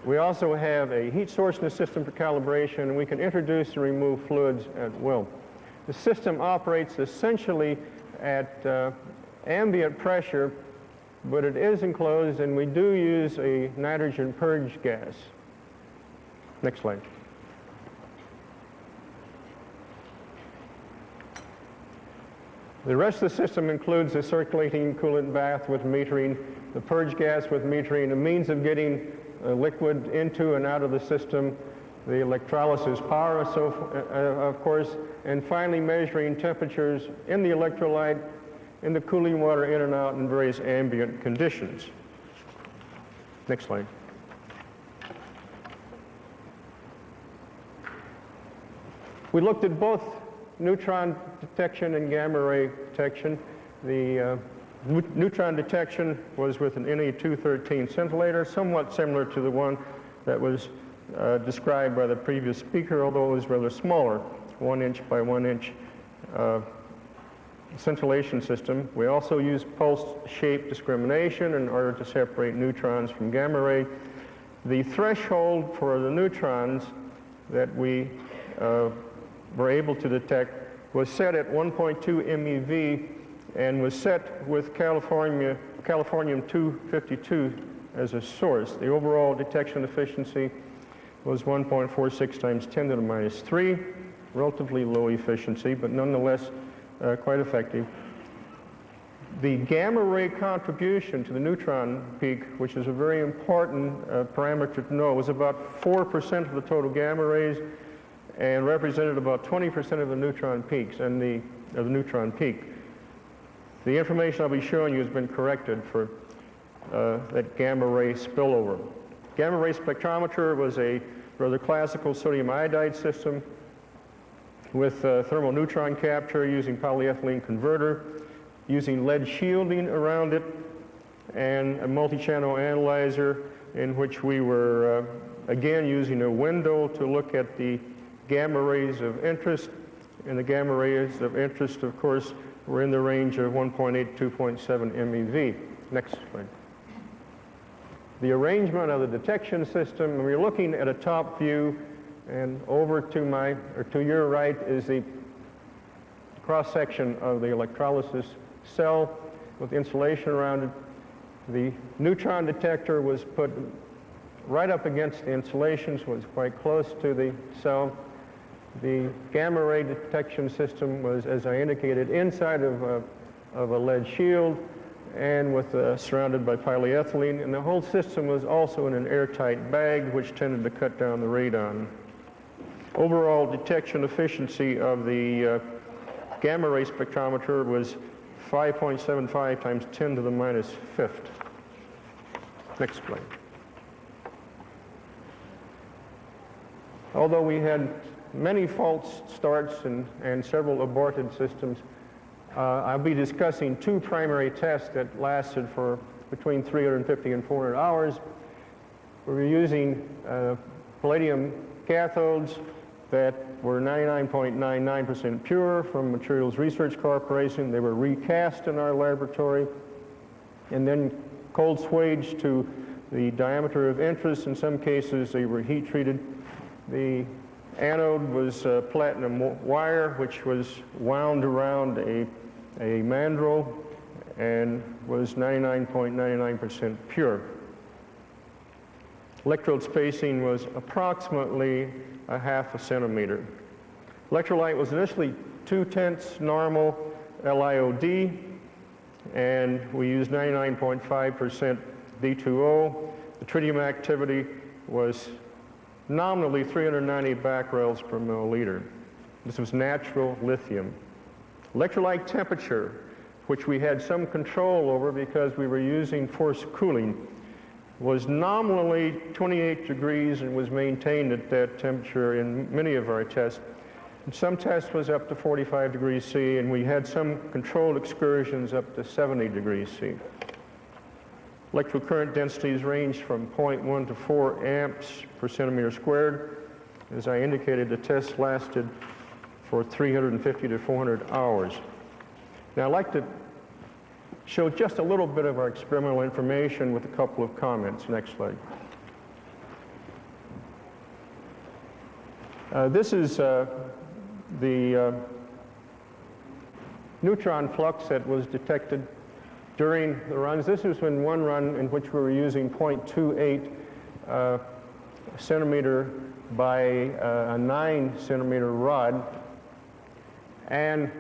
[SPEAKER 12] We also have a heat source in the system for calibration, and we can introduce and remove fluids at will. The system operates essentially at ambient pressure, but it is enclosed, and we do use a nitrogen purge gas. Next slide. The rest of the system includes a circulating coolant bath with metering, the purge gas with metering, a means of getting liquid into and out of the system, the electrolysis power, of course, and finally measuring temperatures in the electrolyte, in the cooling water in and out in various ambient conditions. Next slide. We looked at both neutron detection and gamma ray detection. The neutron detection was with an Na-213 scintillator, somewhat similar to the one that was described by the previous speaker, although it was rather smaller, 1 inch by 1 inch scintillation system. We also use pulse shape discrimination in order to separate neutrons from gamma ray. The threshold for the neutrons that we were able to detect was set at 1.2 MeV and was set with californium-252 as a source. The overall detection efficiency was 1.46 times 10 to the minus 3, relatively low efficiency, but nonetheless quite effective. The gamma ray contribution to the neutron peak, which is a very important parameter to know, was about 4% of the total gamma rays and represented about 20% of the neutron peaks and the neutron peak. The information I'll be showing you has been corrected for that gamma ray spillover. Gamma ray spectrometer was a rather classical sodium iodide system with thermal neutron capture using polyethylene converter, using lead shielding around it, and a multi-channel analyzer in which we were, again, using a window to look at the gamma rays of interest. And the gamma rays of interest, of course, were in the range of 1.8 to 2.7 MeV. Next slide. The arrangement of the detection system, and we're looking at a top view, and over to your right is the cross-section of the electrolysis cell with insulation around it. The neutron detector was put
[SPEAKER 13] right up against the insulation, so it's quite close to the cell. The gamma ray detection system was, as I indicated, inside of a lead shield and with surrounded by polyethylene, and the whole system was also in an airtight bag, which tended to cut down the radon. Overall detection efficiency of the gamma ray spectrometer was 5.75 times 10 to the minus fifth. Next slide. Although we had many false starts and several aborted systems, I'll be discussing two primary tests that lasted for between 350 and 400 hours. We were using palladium cathodes that were 99.99% pure from Materials Research Corporation. They were recast in our laboratory and then cold swaged to the diameter of interest. In some cases, they were heat treated. The anode was platinum wire, which was wound around a mandrel and was 99.99% pure. Electrode spacing was approximately a half a centimeter. Electrolyte was initially 2/10 normal LiOD, and we used 99.5% D2O. The tritium activity was nominally 390 becquerels per milliliter. This was natural lithium. Electrolyte temperature, which we had some control over because we were using forced cooling, was nominally 28 degrees and was maintained at that temperature in many of our tests. In some tests was up to 45 degrees C, and we had some controlled excursions up to 70 degrees C. Electrical current densities ranged from 0.1 to 4 amps per centimeter squared. As I indicated, the test lasted for 350 to 400 hours. Now, I'd like to show just a little bit of our experimental information with a couple of comments. Next slide. This is the neutron flux that was detected during the runs. This was in one run in which we were using 0.28 centimeter by a 9 centimeter rod. And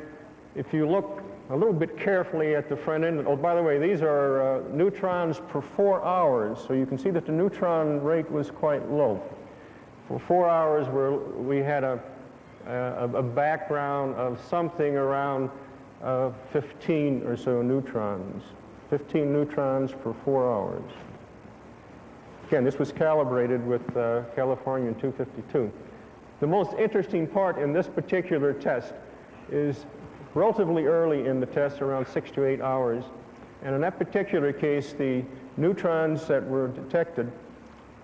[SPEAKER 13] if you look a little bit carefully at the front end, oh, by the way, these are neutrons per 4 hours, so you can see that the neutron rate was quite low. For 4 hours, we had a background of something around 15 or so neutrons, 15 neutrons per 4 hours. Again, this was calibrated with Californium 252. The most interesting part in this particular test is relatively early in the test, around 6 to 8 hours. And in that particular case, the neutrons that were detected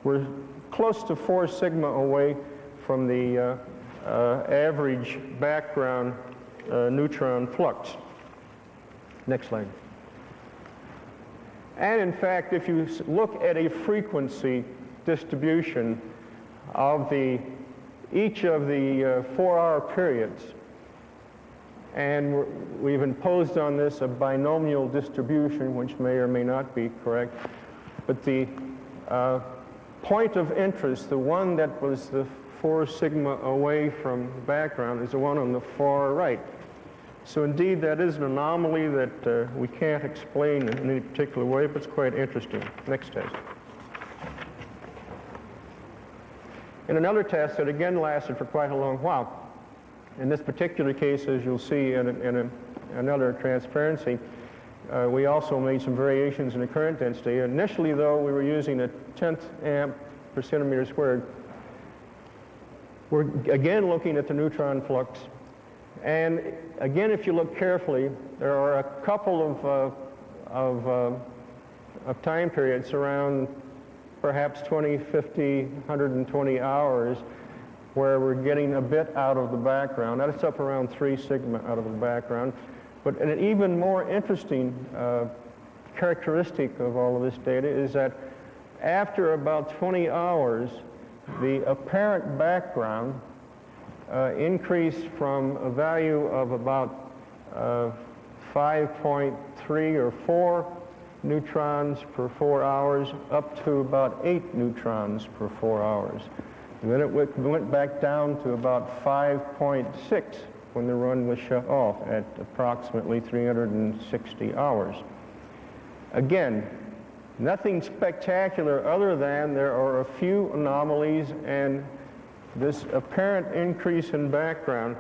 [SPEAKER 13] were close to 4 sigma away from the average background neutron flux. Next slide. And in fact, if you look at a frequency distribution of each of the 4-hour periods, and we've imposed on this a binomial distribution, which may or may not be correct, but the point of interest, the one that was the 4 sigma away from the background, is the one on the far right. So indeed, that is an anomaly that we can't explain in any particular way, but it's quite interesting. Next test. In another test that again lasted for quite a long while, in this particular case, as you'll see in another transparency, we also made some variations in the current density. Initially, though, we were using a 10th amp per centimeter squared. We're again looking at the neutron flux. And again, if you look carefully, there are a couple of time periods around perhaps 20, 50, 120 hours where we're getting a bit out of the background. That's up around 3 sigma out of the background. But an even more interesting characteristic of all of this data is that after about 20 hours, the apparent background increased from a value of about 5.3 or 4 neutrons per 4 hours up to about 8 neutrons per 4 hours. And then it went back down to about 5.6 when the run was shut off at approximately 360 hours. Again, nothing spectacular other than there are a few anomalies, and this apparent increase in background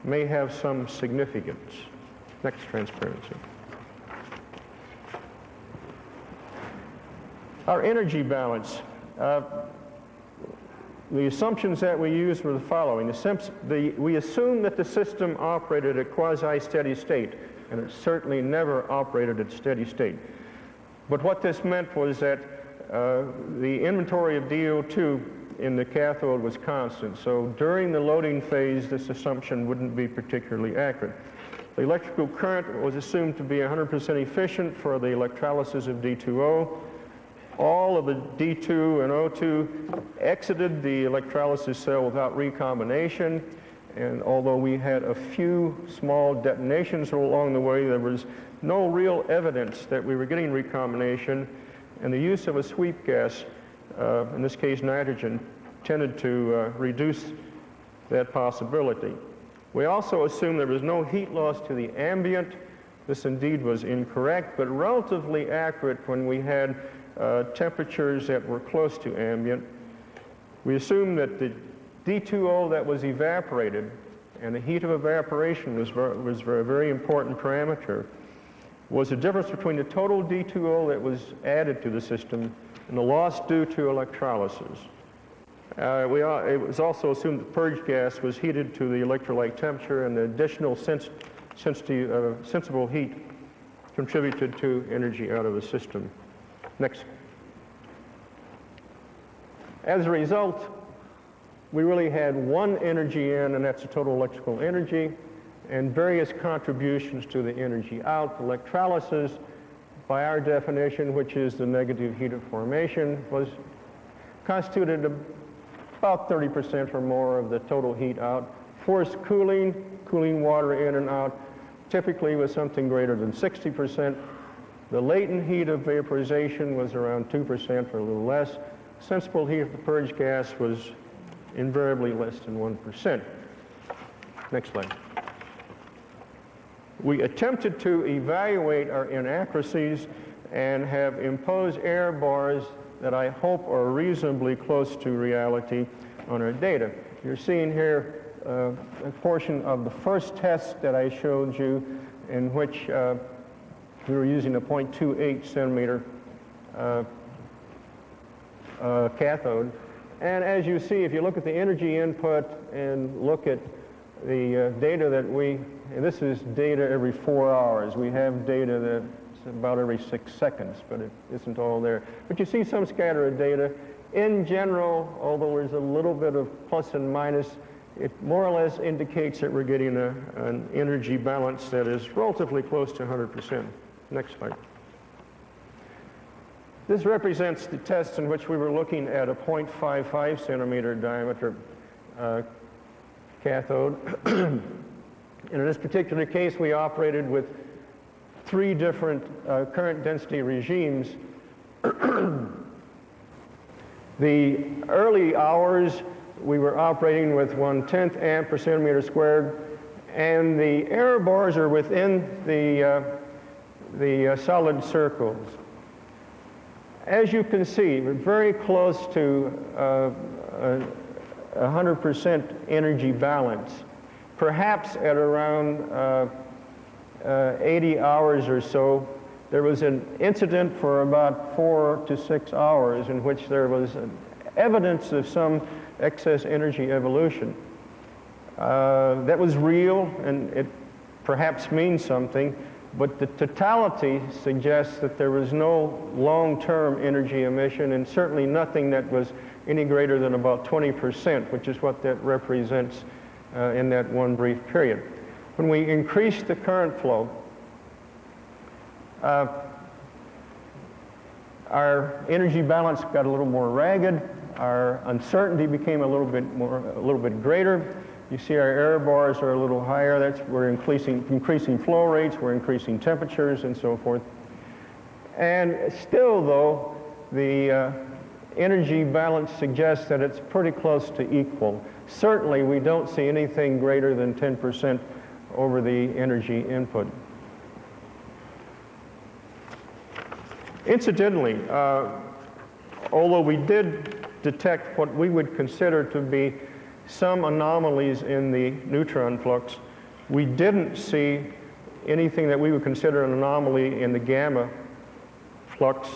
[SPEAKER 13] may have some significance. Next transparency. Our energy balance. The assumptions that we used were the following. We assumed that the system operated at quasi-steady state, and it certainly never operated at steady state. But what this meant was that the inventory of DO2 in the cathode was constant. So during the loading phase, this assumption wouldn't be particularly accurate. The electrical current was assumed to be 100% efficient for the electrolysis of D2O. All of the D2 and O2 exited the electrolysis cell without recombination, and although we had a few small detonations along the way, there was no real evidence that we were getting recombination, and the use of a sweep gas, in this case nitrogen, tended to reduce that possibility. We also assumed there was no heat loss to the ambient. This indeed was incorrect, but relatively accurate when we had temperatures that were close to ambient. We assumed that the D2O that was evaporated, and the heat of evaporation was a very important parameter, was the difference between the total D2O that was added to the system and the loss due to electrolysis. It was also assumed the purge gas was heated to the electrolyte temperature, and the additional sensible heat contributed to energy out of the system. Next. As a result, we really had one energy in, and that's the total electrical energy, and various contributions to the energy out. Electrolysis, by our definition, which is the negative heat of formation, was constituted about 30% or more of the total heat out. Forced cooling, cooling water in and out, typically was something greater than 60%. The latent heat of vaporization was around 2% or a little less. Sensible heat of the purge gas was invariably less than 1%. Next slide. We attempted to evaluate our inaccuracies and have imposed error bars that I hope are reasonably close to reality on our data. You're seeing here a portion of the first test that I showed you, in which we were using a 0.28 centimeter cathode. And as you see, if you look at the energy input and look at the data that and this is data every 4 hours. We have data that's about every 6 seconds, but it isn't all there. But you see some scattered data. In general, although there's a little bit of plus and minus, it more or less indicates that we're getting an energy balance that is relatively close to 100%. Next slide. This represents the test in which we were looking at a 0.55 centimeter diameter cathode. And in this particular case, we operated with 3 different current density regimes. The early hours, we were operating with 1/10 amp per centimeter squared, and the error bars are within the solid circles. As you can see, we're very close to 100% energy balance. Perhaps at around 80 hours or so, there was an incident for about 4 to 6 hours in which there was evidence of some excess energy evolution. That was real, and it perhaps means something, but the totality suggests that there was no long-term energy emission, and certainly nothing that was any greater than about 20%, which is what that represents in that one brief period. When we increased the current flow, our energy balance got a little more ragged. Our uncertainty became a little bit greater. You see our error bars are a little higher. We're increasing flow rates, we're increasing temperatures, and so forth. And still, though, the energy balance suggests that it's pretty close to equal. Certainly, we don't see anything greater than 10% over the energy input. Incidentally, although we did detect what we would consider to be some anomalies in the neutron flux, we didn't see anything that we would consider an anomaly in the gamma flux,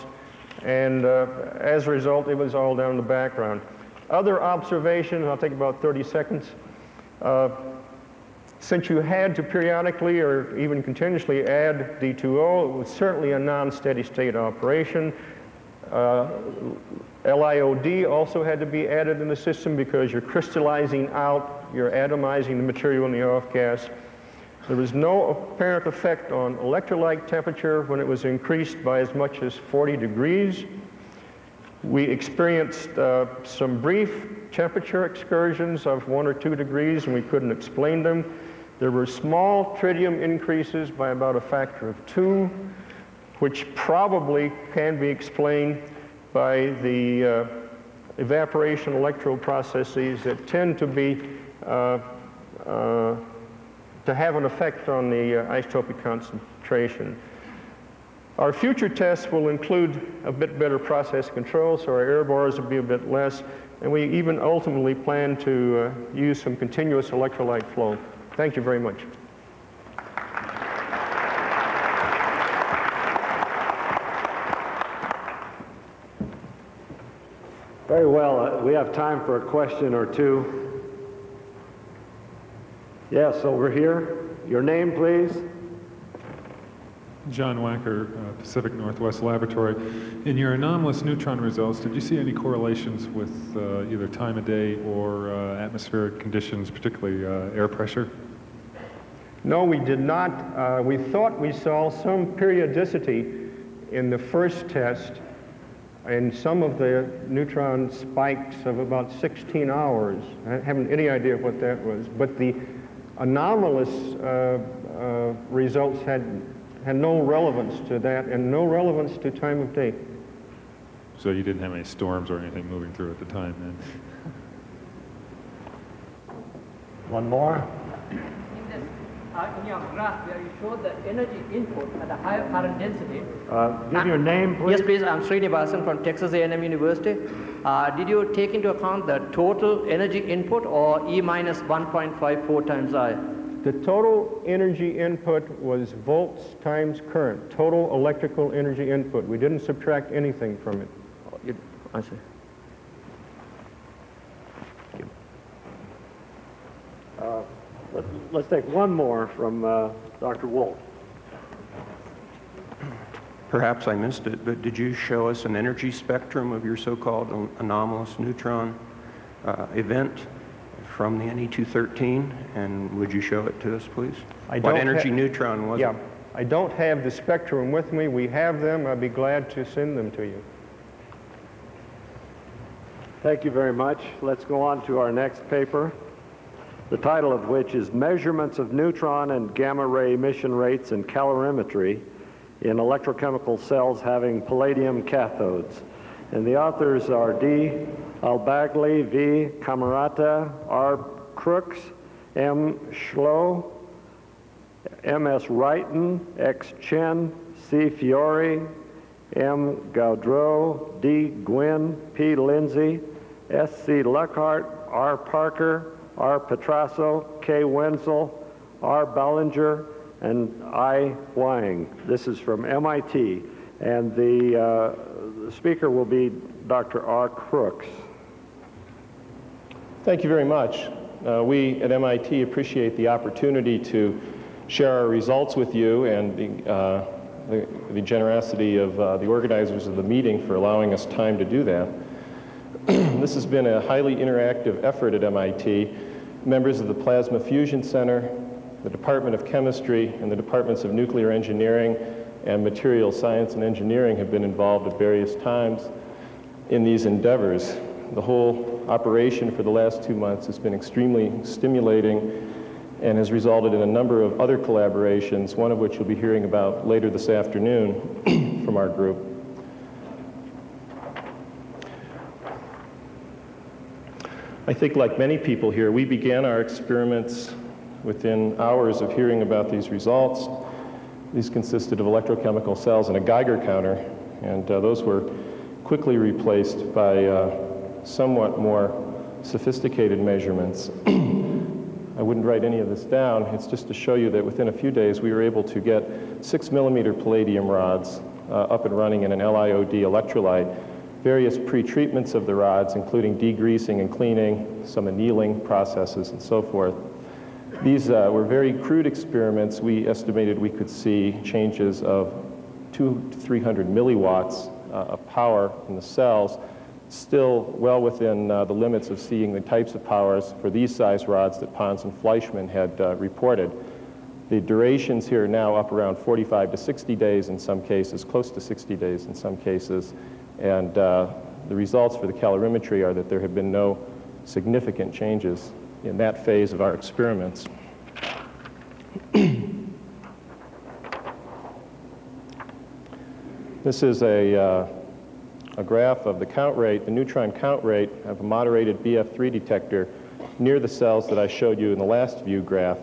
[SPEAKER 13] and as a result, it was all down in the background. Other observations, I'll take about 30 seconds. Since you had to periodically or even continuously add D2O, it was certainly a non-steady state operation. LIOD also had to be added in the system because you're crystallizing out, you're atomizing the material in the off gas. There was no apparent effect on electrolyte temperature when it was increased by as much as 40 degrees. We experienced some brief temperature excursions of 1 or 2 degrees, and we couldn't explain them. There were small tritium increases by about a factor of 2, which probably can be explained by the evaporation electrode processes that tend to be to have an effect on the isotopic concentration. Our future tests will include a bit better process control, so our error bars will be a bit less, and we even ultimately plan to use some continuous electrolyte flow. Thank you very much.
[SPEAKER 4] Very well. We have time for a question or two. Yes, over here. Your name, please.
[SPEAKER 11] John Wacker, Pacific Northwest Laboratory. In your anomalous neutron results, did you see any correlations with either time of day or atmospheric conditions, particularly air pressure?
[SPEAKER 13] No, we did not. We thought we saw some periodicity in the first test and some of the neutron spikes of about 16 hours. I haven't any idea what that was, but the anomalous results had no relevance to that and no relevance to time of day.
[SPEAKER 11] So you didn't have any storms or anything moving through at the time then?
[SPEAKER 4] One more.
[SPEAKER 21] In your graph where you showed the energy input at a higher current density.
[SPEAKER 4] Give your name, please.
[SPEAKER 21] Yes, please. I'm Srinivasan from Texas A&M University. Did you take into account the total energy input or E minus 1.54 times I?
[SPEAKER 13] The total energy input was volts times current, total electrical energy input. We didn't subtract anything from it.
[SPEAKER 21] I see.
[SPEAKER 4] Let's take one more from Dr. Wolf.
[SPEAKER 13] Perhaps I missed it, but did you show us an energy spectrum of your so-called anomalous neutron event from the NE213, and would you show it to us, please? What energy neutron was it? Yeah, I don't have the spectrum with me. We have them. I'd be glad to send them to you.
[SPEAKER 4] Thank you very much. Let's go on to our next paper, the title of which is Measurements of Neutron and Gamma Ray Emission Rates and Calorimetry in Electrochemical Cells Having Palladium Cathodes. And the authors are D. Albagli, V. Camerata, R. Crooks, M. Schlow, M.S. Wrighton, X. Chen, C. Fiore, M. Gaudreau, D. Gwynn, P. Lindsay, S. C. Luckhart, R. Parker, R. Petrasso, K. Wenzel, R. Ballinger, and I. Huang. This is from MIT, and the speaker will be Dr. R. Crooks.
[SPEAKER 12] Thank you very much. We at MIT appreciate the opportunity to share our results with you and the generosity of the organizers of the meeting for allowing us time to do that. This has been a highly interactive effort at MIT. Members of the Plasma Fusion Center, the Department of Chemistry, and the Departments of Nuclear Engineering and Materials Science and Engineering have been involved at various times in these endeavors. The whole operation for the last 2 months has been extremely stimulating and has resulted in a number of other collaborations, one of which you'll be hearing about later this afternoon from from our group. I think like many people here, we began our experiments within hours of hearing about these results. These consisted of electrochemical cells and a Geiger counter, and those were quickly replaced by somewhat more sophisticated measurements. I wouldn't write any of this down. It's just to show you that within a few days we were able to get 6mm palladium rods up and running in an LIOD electrolyte, various pre-treatments of the rods, including degreasing and cleaning, some annealing processes, and so forth. These were very crude experiments. We estimated we could see changes of 200 to 300 milliwatts of power in the cells, still well within the limits of seeing the types of powers for these size rods that Pons and Fleischmann had reported. The durations here are now up around 45 to 60 days in some cases, close to 60 days in some cases, and the results for the calorimetry are that there have been no significant changes in that phase of our experiments. This is a graph of the count rate, the neutron count rate of a moderated BF3 detector near the cells that I showed you in the last view graph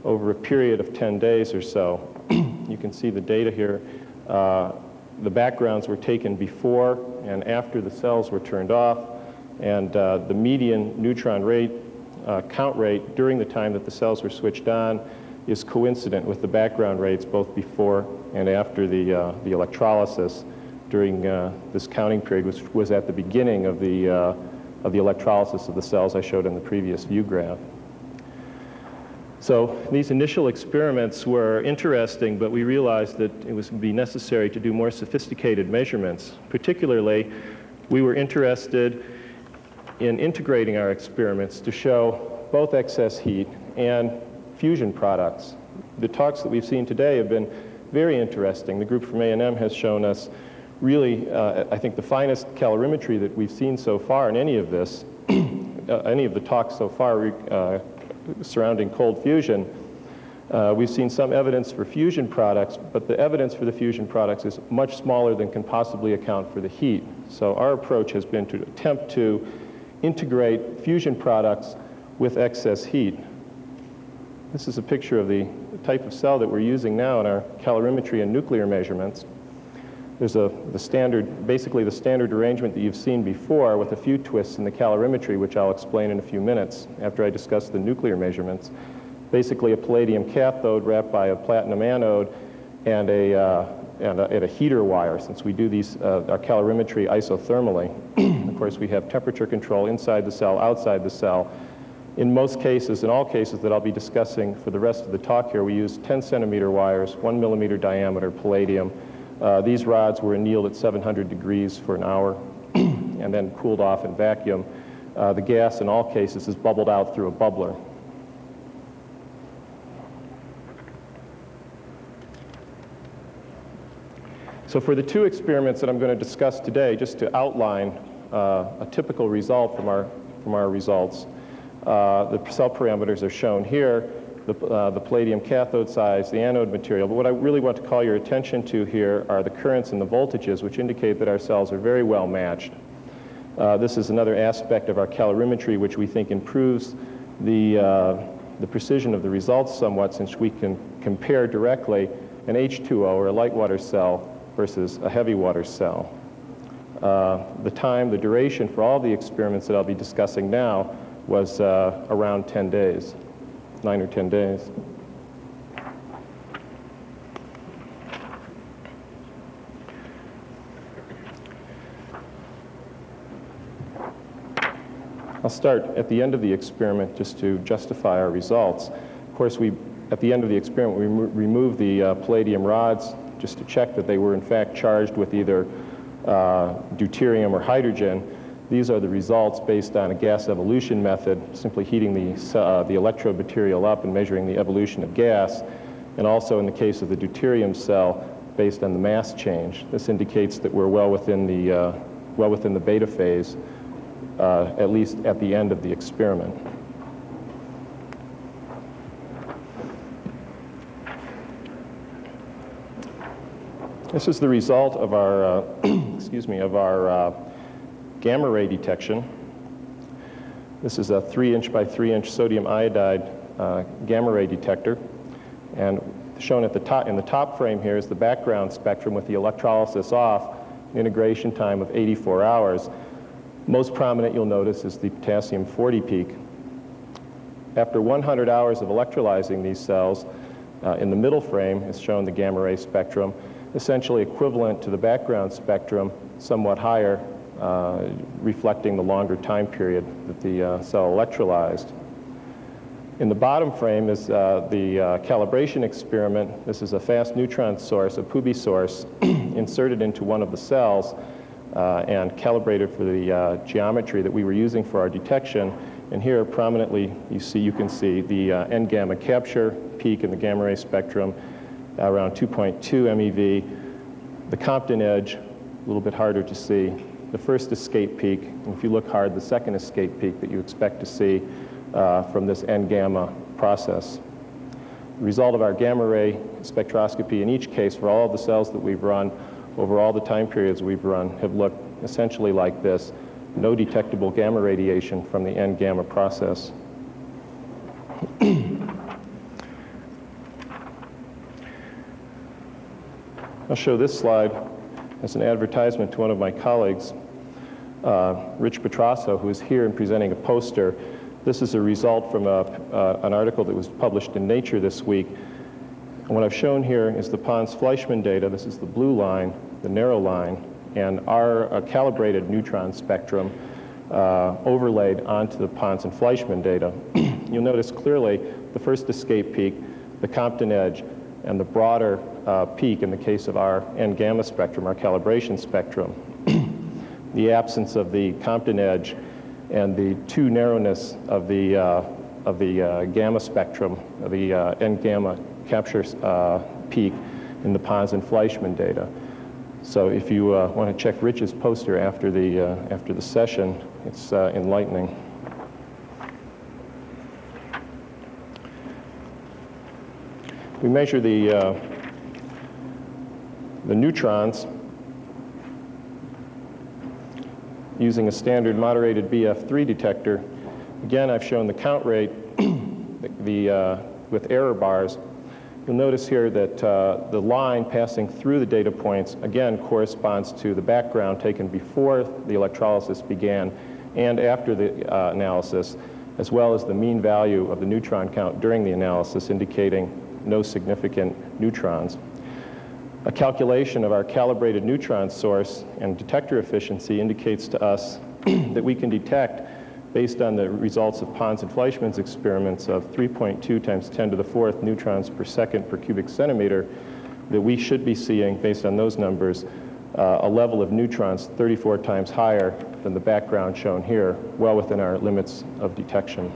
[SPEAKER 12] over a period of 10 days or so. You can see the data here. The backgrounds were taken before and after the cells were turned off, and the median neutron rate, count rate during the time that the cells were switched on is coincident with the background rates both before and after the electrolysis during this counting period, which was at the beginning of the electrolysis of the cells I showed in the previous view graph. So these initial experiments were interesting, but we realized that it would be necessary to do more sophisticated measurements. Particularly, we were interested in integrating our experiments to show both excess heat and fusion products. The talks that we've seen today have been very interesting. The group from A&M has shown us really, I think, the finest calorimetry that we've seen so far in any of this, any of the talks so far surrounding cold fusion. We've seen some evidence for fusion products, but the evidence for the fusion products is much smaller than can possibly account for the heat. So our approach has been to attempt to integrate fusion products with excess heat. This is a picture of the type of cell that we're using now in our calorimetry and nuclear measurements. There's basically the standard arrangement that you've seen before with a few twists in the calorimetry, which I'll explain in a few minutes after I discuss the nuclear measurements. Basically a palladium cathode wrapped by a platinum anode and a heater wire, since we do these, our calorimetry isothermally. Of course, we have temperature control inside the cell, outside the cell. In most cases, in all cases that I'll be discussing for the rest of the talk here, we use 10-centimeter wires, 1-millimeter diameter palladium. These rods were annealed at 700 degrees for an hour and then cooled off in vacuum. The gas in all cases is bubbled out through a bubbler. So for the two experiments that I'm going to discuss today, just to outline a typical result from our results, the cell parameters are shown here. The palladium cathode size, the anode material. But what I really want to call your attention to here are the currents and the voltages, which indicate that our cells are very well matched. This is another aspect of our calorimetry, which we think improves the precision of the results somewhat, since we can compare directly an H2O, or a light water cell, versus a heavy water cell. The duration for all the experiments that I'll be discussing now was around 10 days. 9 or 10 days. I'll start at the end of the experiment just to justify our results. Of course, at the end of the experiment, we removed the palladium rods just to check that they were in fact charged with either deuterium or hydrogen. These are the results based on a gas evolution method, simply heating the electrode material up and measuring the evolution of gas, and also in the case of the deuterium cell, based on the mass change. This indicates that we're well within the beta phase, at least at the end of the experiment. This is the result of our, excuse me, of our gamma ray detection. This is a 3-inch by 3-inch sodium iodide gamma ray detector, and shown at the top in the top frame here is the background spectrum with the electrolysis off, integration time of 84 hours. Most prominent, you'll notice, is the potassium 40 peak. After 100 hours of electrolyzing these cells, in the middle frame is shown the gamma ray spectrum, essentially equivalent to the background spectrum, somewhat higher, reflecting the longer time period that the cell electrolyzed. In the bottom frame is the calibration experiment. This is a fast neutron source, a PUBI source, inserted into one of the cells and calibrated for the geometry that we were using for our detection. And here, prominently, you can see the N-gamma capture peak in the gamma ray spectrum, around 2.2 MeV. The Compton edge, a little bit harder to see. The first escape peak, and if you look hard, the second escape peak that you expect to see from this N-gamma process. The result of our gamma ray spectroscopy in each case for all of the cells that we've run over all the time periods we've run have looked essentially like this. No detectable gamma radiation from the N-gamma process. I'll show this slide as an advertisement to one of my colleagues, Rich Petrasso, who is here and presenting a poster. This is a result from an article that was published in Nature this week. And what I've shown here is the Pons-Fleischmann data. This is the blue line, the narrow line, and our calibrated neutron spectrum overlaid onto the Pons and Fleischmann data. You'll notice clearly the first escape peak, the Compton edge, and the broader peak in the case of our N-gamma spectrum, our calibration spectrum. The absence of the Compton edge and the too narrowness of the gamma spectrum, of the N-gamma capture peak in the Pons and Fleischmann data. So if you want to check Rich's poster after the session, it's enlightening. We measure the neutrons using a standard moderated BF3 detector. Again, I've shown the count rate with error bars. You'll notice here that the line passing through the data points, again, corresponds to the background taken before the electrolysis began and after the analysis, as well as the mean value of the neutron count during the analysis, indicating no significant neutrons. A calculation of our calibrated neutron source and detector efficiency indicates to us that we can detect, based on the results of Pons and Fleischmann's experiments of 3.2 times 10 to the 4th neutrons per second per cubic centimeter, that we should be seeing, based on those numbers, a level of neutrons 34 times higher than the background shown here, well within our limits of detection.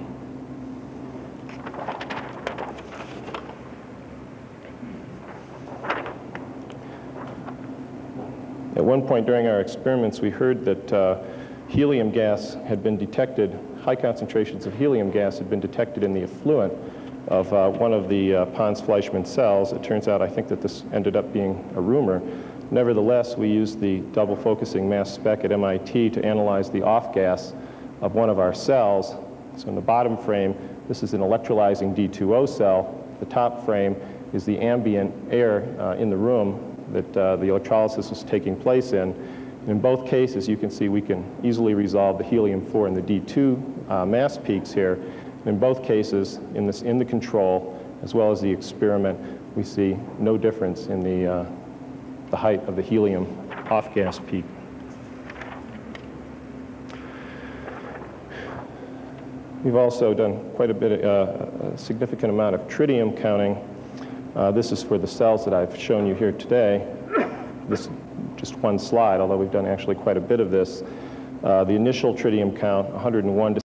[SPEAKER 12] At one point during our experiments, we heard that helium gas had been detected, high concentrations of helium gas had been detected in the effluent of one of the Pons-Fleischmann cells. It turns out, I think, that this ended up being a rumor. Nevertheless, we used the double focusing mass spec at MIT to analyze the off gas of one of our cells. So in the bottom frame, this is an electrolyzing D2O cell. The top frame is the ambient air in the room that the electrolysis was taking place in. In both cases, you can see we can easily resolve the helium-4 and the D2 mass peaks here. In both cases, in the control, as well as the experiment, we see no difference in the height of the helium off-gas peak. We've also done quite a bit, a significant amount of tritium counting. This is for the cells that I've shown you here today. This just one slide, although we've done actually quite a bit of this. The initial tritium count, 101 to